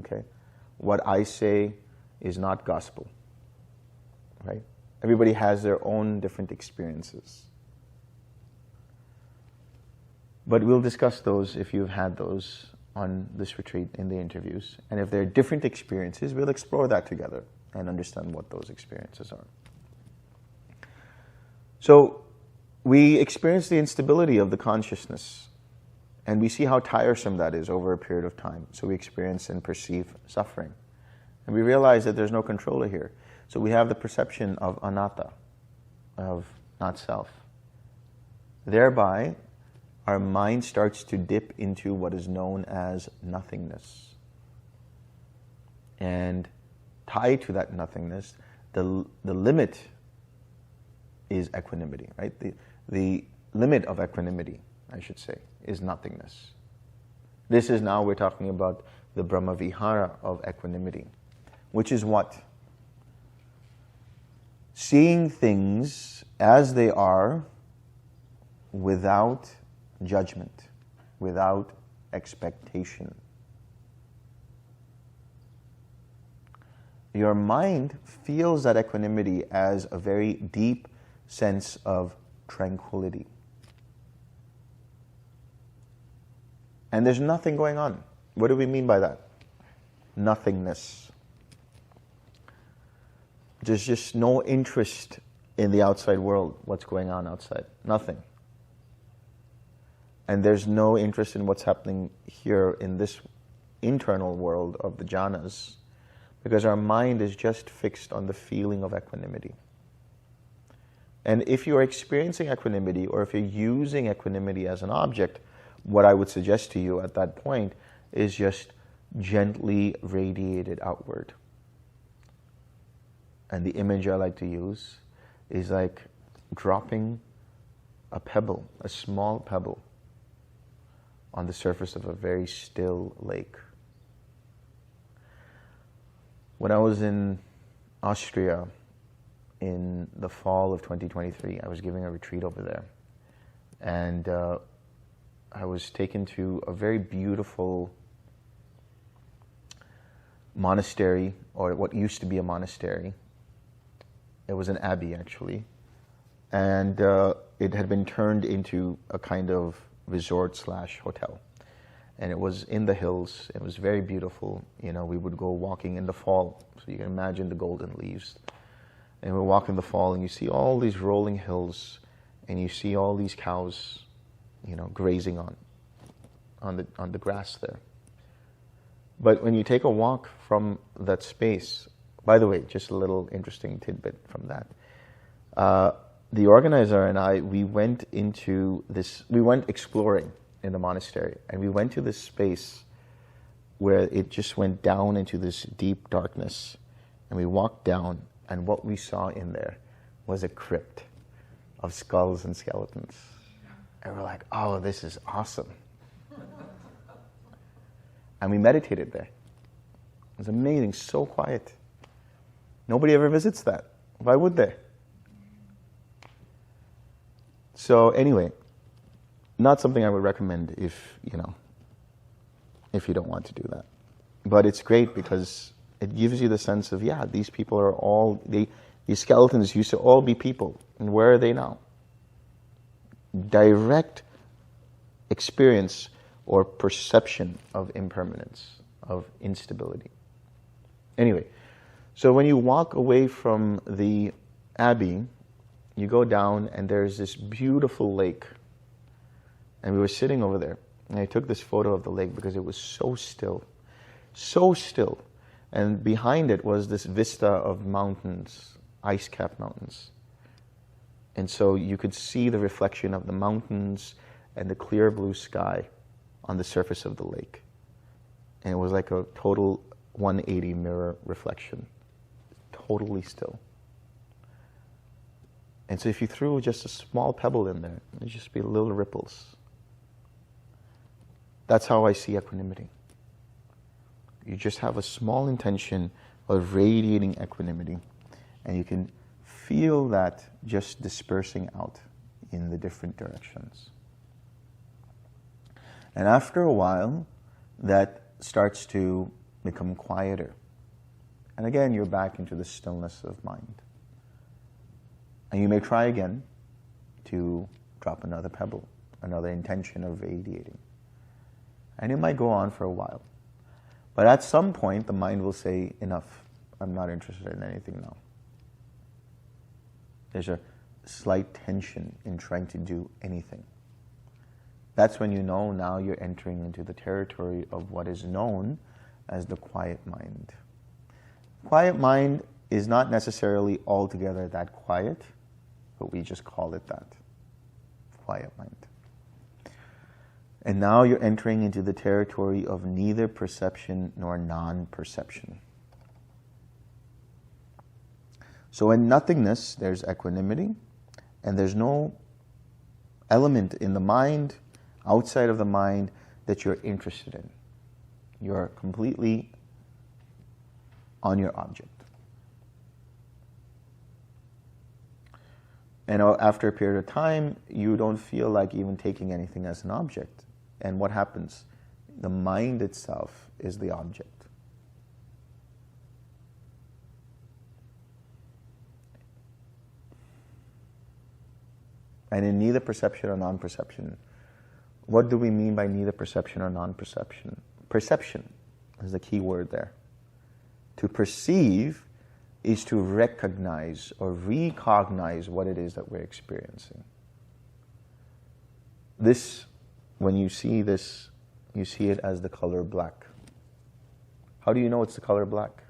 Okay? What I say is not gospel. Right? Everybody has their own different experiences. But we'll discuss those if you've had those on this retreat in the interviews. And if there are different experiences, we'll explore that together and understand what those experiences are. So, we experience the instability of the consciousness, and we see how tiresome that is over a period of time. So we experience and perceive suffering. And we realize that there's no controller here. So we have the perception of anatta, of not self. Thereby, our mind starts to dip into what is known as nothingness. And tied to that nothingness, the limit is equanimity, right? The limit of equanimity, I should say, is nothingness. This is now we're talking about the Brahma Vihara of equanimity, which is what? Seeing things as they are without judgment, without expectation. Your mind feels that equanimity as a very deep sense of tranquility. And there's nothing going on. What do we mean by that? Nothingness. There's just no interest in the outside world, what's going on outside. Nothing. And there's no interest in what's happening here in this internal world of the jhanas, because our mind is just fixed on the feeling of equanimity. And if you're experiencing equanimity, or if you're using equanimity as an object, what I would suggest to you at that point is just gently radiate it outward. And the image I like to use is like dropping a pebble, a small pebble, on the surface of a very still lake. When I was in Austria in the fall of 2023, I was giving a retreat over there. And I was taken to a very beautiful monastery, or what used to be a monastery. It was an abbey, actually. And it had been turned into a kind of resort/hotel. And it was in the hills. It was very beautiful. You know, we would go walking in the fall. So you can imagine the golden leaves. And we walk in the fall and you see all these rolling hills and you see all these cows, you know, grazing on the grass there. But when you take a walk from that space, by the way, just a little interesting tidbit from that. The organizer and I, we went exploring in the monastery, and we went to this space where it just went down into this deep darkness, and we walked down, and what we saw in there was a crypt of skulls and skeletons. And we're like, oh, this is awesome. And we meditated there. It was amazing, so quiet. Nobody ever visits that. Why would they? So anyway, not something I would recommend if you don't want to do that. But it's great because it gives you the sense of, yeah, these people are all, these skeletons used to all be people. And where are they now? Direct experience or perception of impermanence, of instability. Anyway, so when you walk away from the abbey, you go down and there's this beautiful lake. And we were sitting over there. And I took this photo of the lake because it was so still. So still. And behind it was this vista of mountains, ice-capped mountains. And so you could see the reflection of the mountains and the clear blue sky on the surface of the lake. And it was like a total 180 mirror reflection. Totally still. And so if you threw just a small pebble in there, it'd just be little ripples. That's how I see equanimity. You just have a small intention of radiating equanimity, and you can feel that just dispersing out in the different directions. And after a while, that starts to become quieter. And again, you're back into the stillness of mind. And you may try again to drop another pebble, another intention of radiating. And it might go on for a while. But at some point, the mind will say, enough, I'm not interested in anything now. There's a slight tension in trying to do anything. That's when you know now you're entering into the territory of what is known as the quiet mind. Quiet mind is not necessarily altogether that quiet, but we just call it that. Quiet mind. And now you're entering into the territory of neither perception nor non-perception. So in nothingness, there's equanimity, and there's no element in the mind, outside of the mind, that you're interested in. You're completely on your object. And after a period of time, you don't feel like even taking anything as an object. And what happens? The mind itself is the object. And in neither perception or non-perception, what do we mean by neither perception or non-perception? Perception is the key word there. To perceive is to recognize or recognize what it is that we're experiencing. This, when you see this, you see it as the color black. How do you know it's the color black?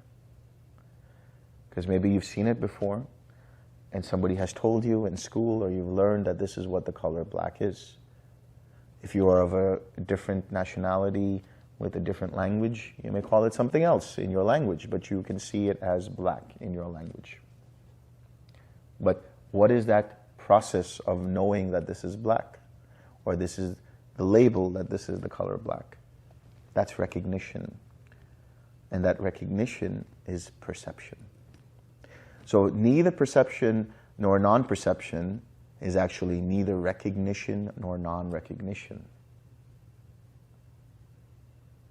Because maybe you've seen it before, and somebody has told you in school, or you've learned that this is what the color black is. If you are of a different nationality with a different language, you may call it something else in your language, but you can see it as black in your language. But what is that process of knowing that this is black? Or this is the label that this is the color black? That's recognition. And that recognition is perception. So neither perception nor non-perception is actually neither recognition nor non-recognition.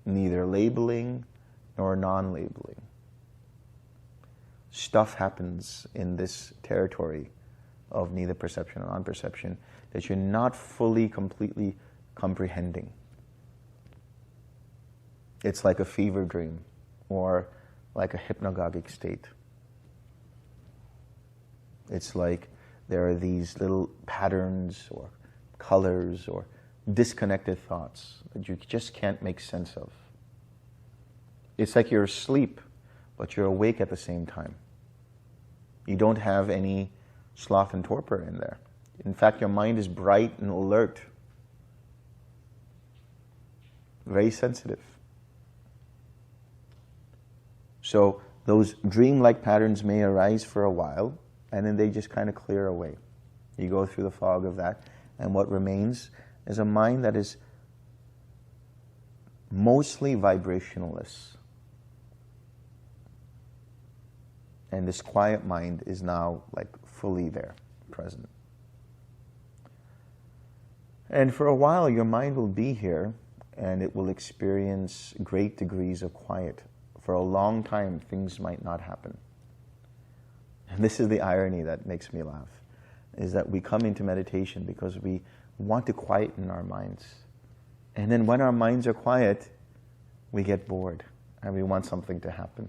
Neither labeling nor non-labeling. Stuff happens in this territory of neither perception or non-perception that you're not fully, completely comprehending. It's like a fever dream or like a hypnagogic state. It's like there are these little patterns or colors or disconnected thoughts that you just can't make sense of. It's like you're asleep, but you're awake at the same time. You don't have any sloth and torpor in there. In fact, your mind is bright and alert, very sensitive. So those dream-like patterns may arise for a while, and then they just kind of clear away. You go through the fog of that, and what remains is a mind that is mostly vibrationless. And this quiet mind is now like fully there, present. And for a while, your mind will be here, and it will experience great degrees of quiet. For a long time, things might not happen. And this is the irony that makes me laugh, is that we come into meditation because we want to quieten our minds. And then when our minds are quiet, we get bored, and we want something to happen.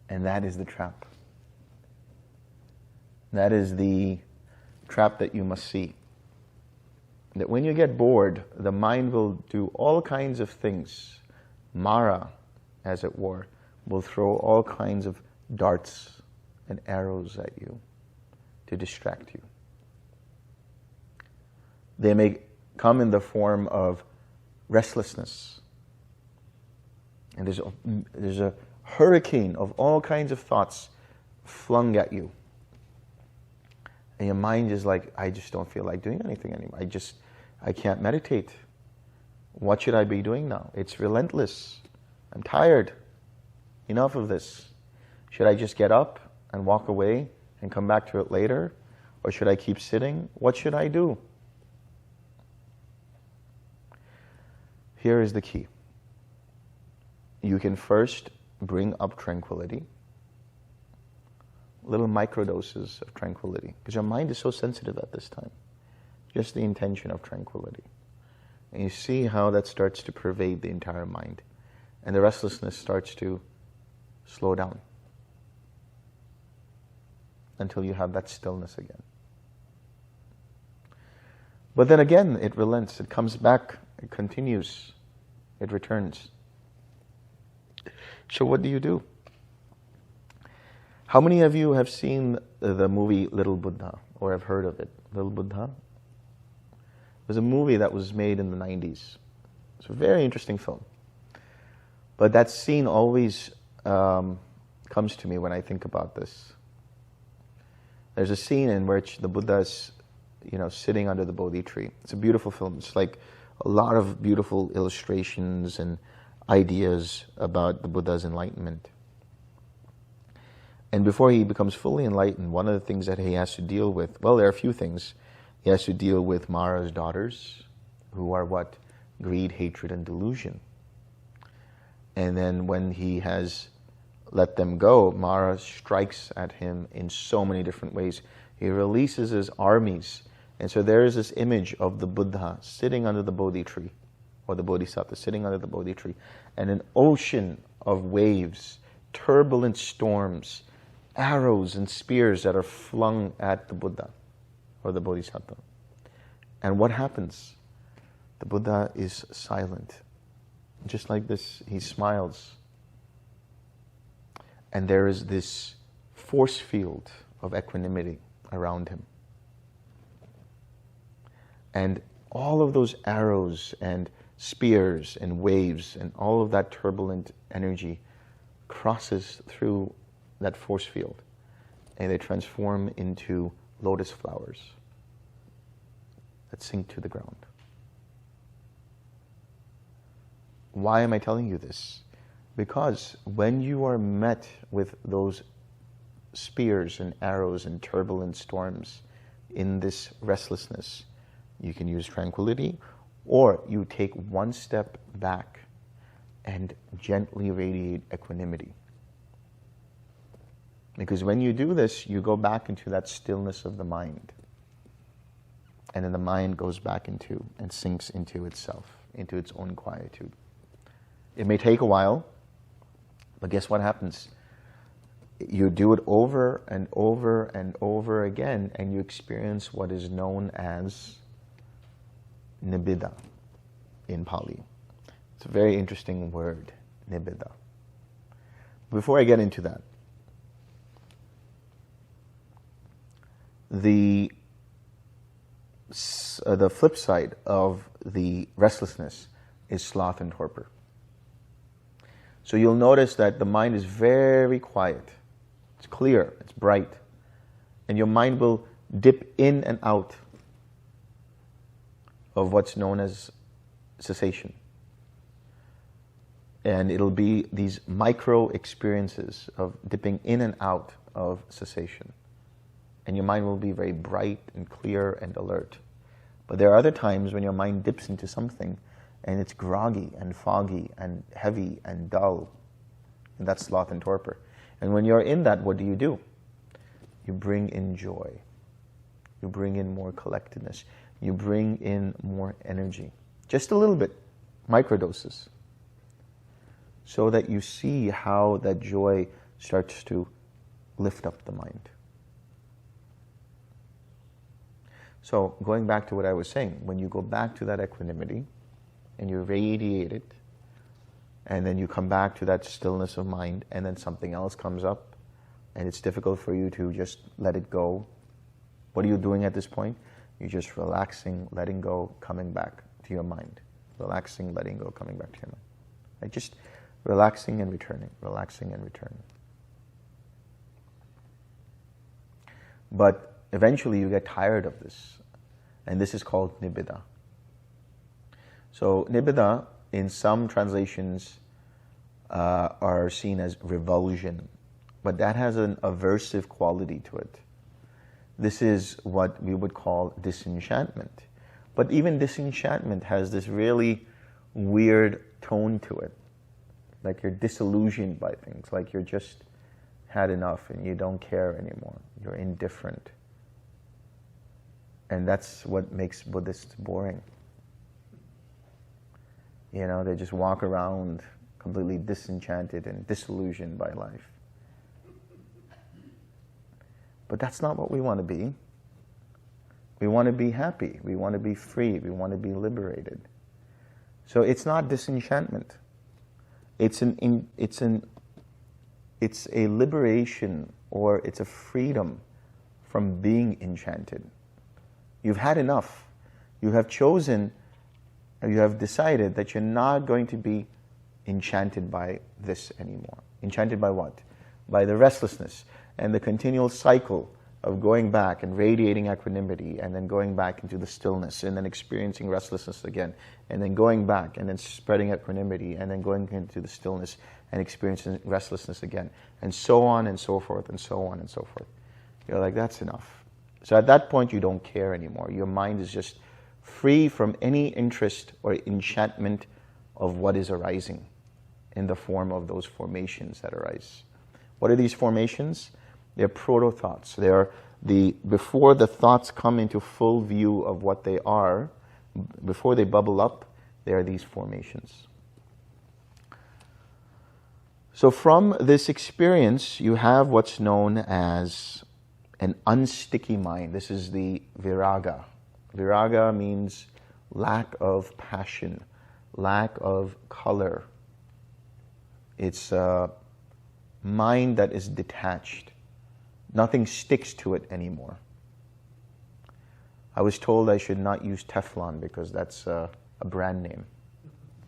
And that is the trap. That is the trap that you must see. That when you get bored, the mind will do all kinds of things. Mara, as it were, will throw all kinds of darts and arrows at you to distract you. They may come in the form of restlessness. And there's a hurricane of all kinds of thoughts flung at you. And your mind is like, I just don't feel like doing anything anymore. I can't meditate. What should I be doing now? It's relentless. I'm tired. Enough of this. Should I just get up and walk away and come back to it later? Or should I keep sitting? What should I do? Here is the key. You can first bring up tranquility. Little microdoses of tranquility. Because your mind is so sensitive at this time. Just the intention of tranquility. And you see how that starts to pervade the entire mind. And the restlessness starts to slow down. Until you have that stillness again. But then again, it relents. It comes back. It continues. It returns. So what do you do? How many of you have seen the movie Little Buddha, or have heard of it? Little Buddha? It was a movie that was made in the 90s. It's a very interesting film. But that scene always comes to me when I think about this. There's a scene in which the Buddha is, sitting under the Bodhi tree. It's a beautiful film. It's like a lot of beautiful illustrations and ideas about the Buddha's enlightenment. And before he becomes fully enlightened, one of the things that he has to deal with, well, there are a few things. He has to deal with Mara's daughters, who are what? Greed, hatred, and delusion. And then when he has let them go, Mara strikes at him in so many different ways. He releases his armies. And so there is this image of the Buddha sitting under the Bodhi tree, or the Bodhisattva sitting under the Bodhi tree, and an ocean of waves, turbulent storms, arrows and spears that are flung at the Buddha or the Bodhisattva. And what happens? The Buddha is silent. Just like this, he smiles. And there is this force field of equanimity around him. And all of those arrows and spears and waves and all of that turbulent energy crosses through that force field, and they transform into lotus flowers that sink to the ground. Why am I telling you this? Because when you are met with those spears and arrows and turbulent storms in this restlessness, you can use tranquility, Or you take one step back and gently radiate equanimity. Because when you do this, you go back into that stillness of the mind. And then the mind goes back into and sinks into itself, into its own quietude. It may take a while, but guess what happens? You do it over and over and over again, and you experience what is known as nibbida in Pali. It's a very interesting word, nibbida. Before I get into that, the flip side of the restlessness is sloth and torpor. So you'll notice that the mind is very quiet. It's clear, it's bright. And your mind will dip in and out of what's known as cessation. And it'll be these micro experiences of dipping in and out of cessation. And your mind will be very bright and clear and alert. But there are other times when your mind dips into something and it's groggy and foggy and heavy and dull. And that's sloth and torpor. And when you're in that, what do? You bring in joy. You bring in more collectedness. You bring in more energy. Just a little bit, microdoses. So that you see how that joy starts to lift up the mind. So going back to what I was saying, when you go back to that equanimity and you radiate it, and then you come back to that stillness of mind, and then something else comes up, and it's difficult for you to just let it go. What are you doing at this point? You're just relaxing, letting go, coming back to your mind. Relaxing, letting go, coming back to your mind. Right? Just relaxing and returning, relaxing and returning. But eventually you get tired of this, and this is called nibbida. So nibbida, in some translations, are seen as revulsion, but that has an aversive quality to it. This is what we would call disenchantment. But even disenchantment has this really weird tone to it. Like you're disillusioned by things, like you're just had enough and you don't care anymore. You're indifferent. And that's what makes Buddhists boring. You know, they just walk around completely disenchanted and disillusioned by life. But that's not what we want to be. We want to be happy. We want to be free. We want to be liberated. So it's not disenchantment. It's a liberation, or it's a freedom from being enchanted. You've had enough. You have chosen, or you have decided that you're not going to be enchanted by this anymore. Enchanted by what? By the restlessness and the continual cycle of going back and radiating equanimity, and then going back into the stillness, and then experiencing restlessness again, and then going back and then spreading equanimity, and then going into the stillness and experiencing restlessness again, and so on and so forth and so on and so forth. You're like, that's enough. So at that point you don't care anymore. Your mind is just free from any interest or enchantment of what is arising in the form of those formations that arise. What are these formations? They're proto-thoughts. They are before the thoughts come into full view of what they are, before they bubble up, they are these formations. So from this experience, you have what's known as an unsticky mind. This is the viraga. Viraga means lack of passion, lack of color. It's a mind that is detached. Nothing sticks to it anymore. I was told I should not use Teflon because that's a brand name.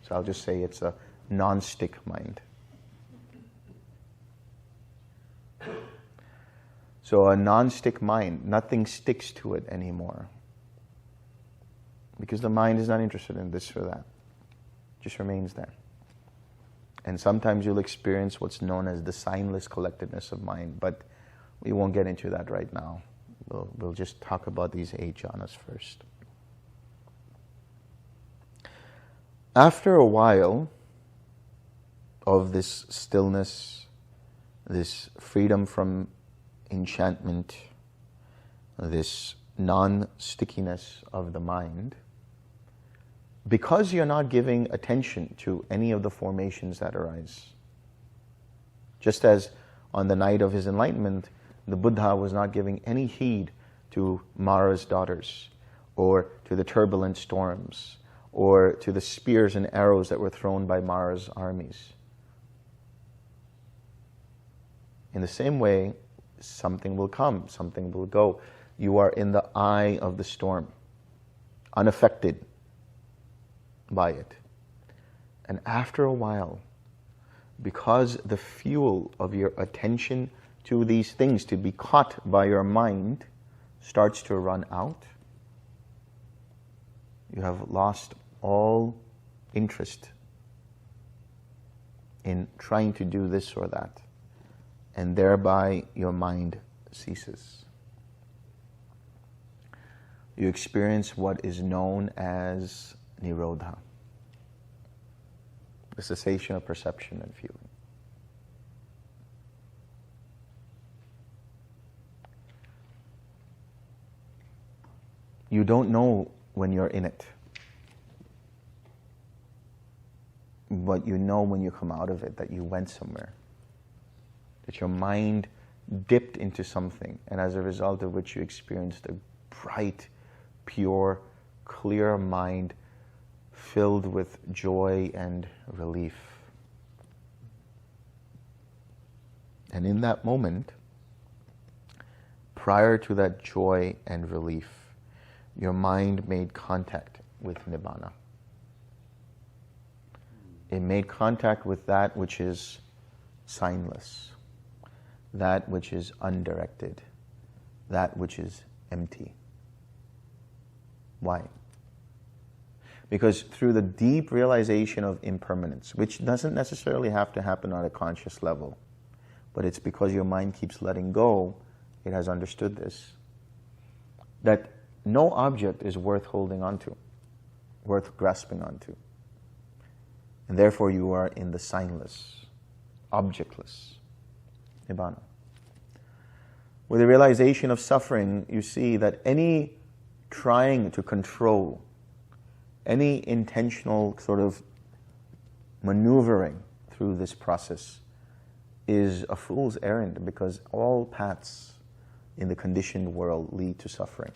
So I'll just say it's a non-stick mind. So a non-stick mind, nothing sticks to it anymore. Because the mind is not interested in this or that. It just remains there. And sometimes you'll experience what's known as the signless collectedness of mind, but we won't get into that right now. We'll just talk about these 8 jhanas first. After a while of this stillness, this freedom from enchantment, this non-stickiness of the mind, because you're not giving attention to any of the formations that arise. Just as on the night of his enlightenment, the Buddha was not giving any heed to Mara's daughters, or to the turbulent storms, or to the spears and arrows that were thrown by Mara's armies. In the same way, something will come, something will go. You are in the eye of the storm, unaffected by it. And after a while, because the fuel of your attention to these things to be caught by your mind starts to run out, you have lost all interest in trying to do this or that, and thereby your mind ceases. You experience what is known as Nirodha, the cessation of perception and feeling. You don't know when you're in it, but you know when you come out of it that you went somewhere, that your mind dipped into something, and as a result of which you experienced a bright, pure, clear mind filled with joy and relief. And in that moment, prior to that joy and relief, your mind made contact with Nibbana. It made contact with that which is signless, that which is undirected, that which is empty. Why? Because through the deep realization of impermanence, which doesn't necessarily have to happen on a conscious level, but it's because your mind keeps letting go, it has understood this, that no object is worth holding on to, worth grasping onto. And therefore you are in the signless, objectless Nibbana. With the realization of suffering, you see that any trying to control, any intentional sort of maneuvering through this process is a fool's errand, because all paths in the conditioned world lead to suffering.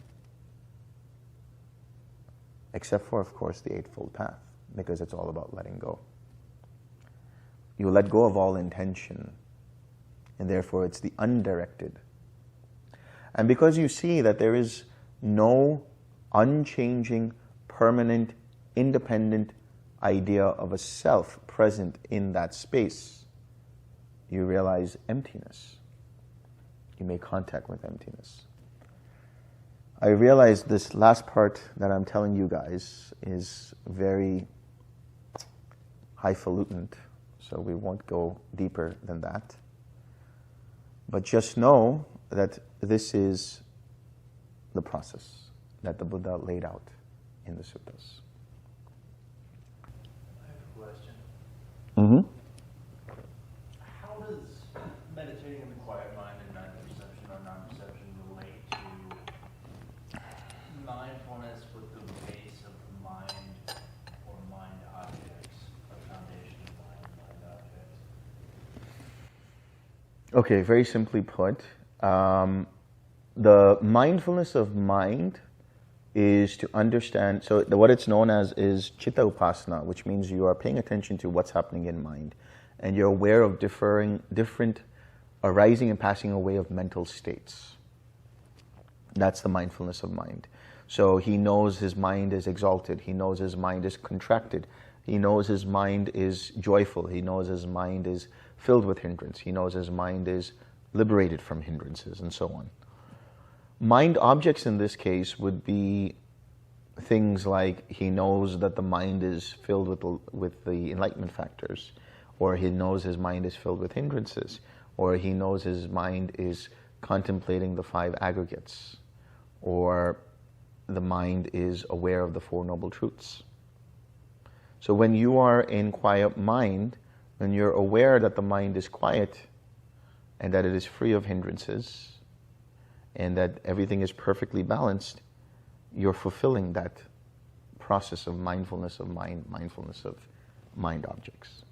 Except for, of course, the Eightfold Path, because it's all about letting go. You let go of all intention, and therefore it's the undirected. And because you see that there is no unchanging, permanent, independent idea of a self present in that space, you realize emptiness. You make contact with emptiness. I realize this last part that I'm telling you guys is very highfalutin, so we won't go deeper than that. But just know that this is the process that the Buddha laid out in the suttas. I have a question. Mm-hmm. How does meditating in the quiet mind and non-perception or non-perception relate to mindfulness with the base of the mind or mind objects, or foundation of mind objects? Okay, very simply put, the mindfulness of mind is to understand, so what it's known as is chitta upasana, which means you are paying attention to what's happening in mind, and you're aware of different arising and passing away of mental states. That's the mindfulness of mind. So he knows his mind is exalted, he knows his mind is contracted, he knows his mind is joyful, he knows his mind is filled with hindrance, he knows his mind is liberated from hindrances, and so on. Mind objects in this case would be things like he knows that the mind is filled with the enlightenment factors, or he knows his mind is filled with hindrances, or he knows his mind is contemplating the five aggregates, or the mind is aware of the Four Noble Truths. So when you are in quiet mind, when you're aware that the mind is quiet and that it is free of hindrances and that everything is perfectly balanced, you're fulfilling that process of mindfulness of mind, mindfulness of mind objects.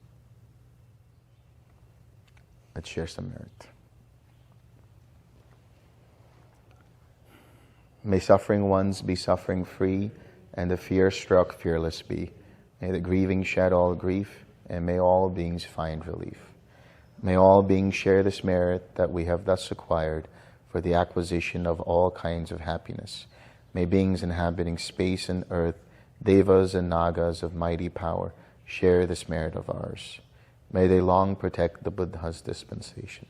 Let's share some merit. May suffering ones be suffering free, and the fear-struck fearless be. May the grieving shed all grief, and may all beings find relief. May all beings share this merit that we have thus acquired for the acquisition of all kinds of happiness. May beings inhabiting space and earth, devas and nagas of mighty power, share this merit of ours. May they long protect the Buddha's dispensation.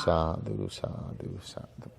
Sadhu, sadhu, sadhu.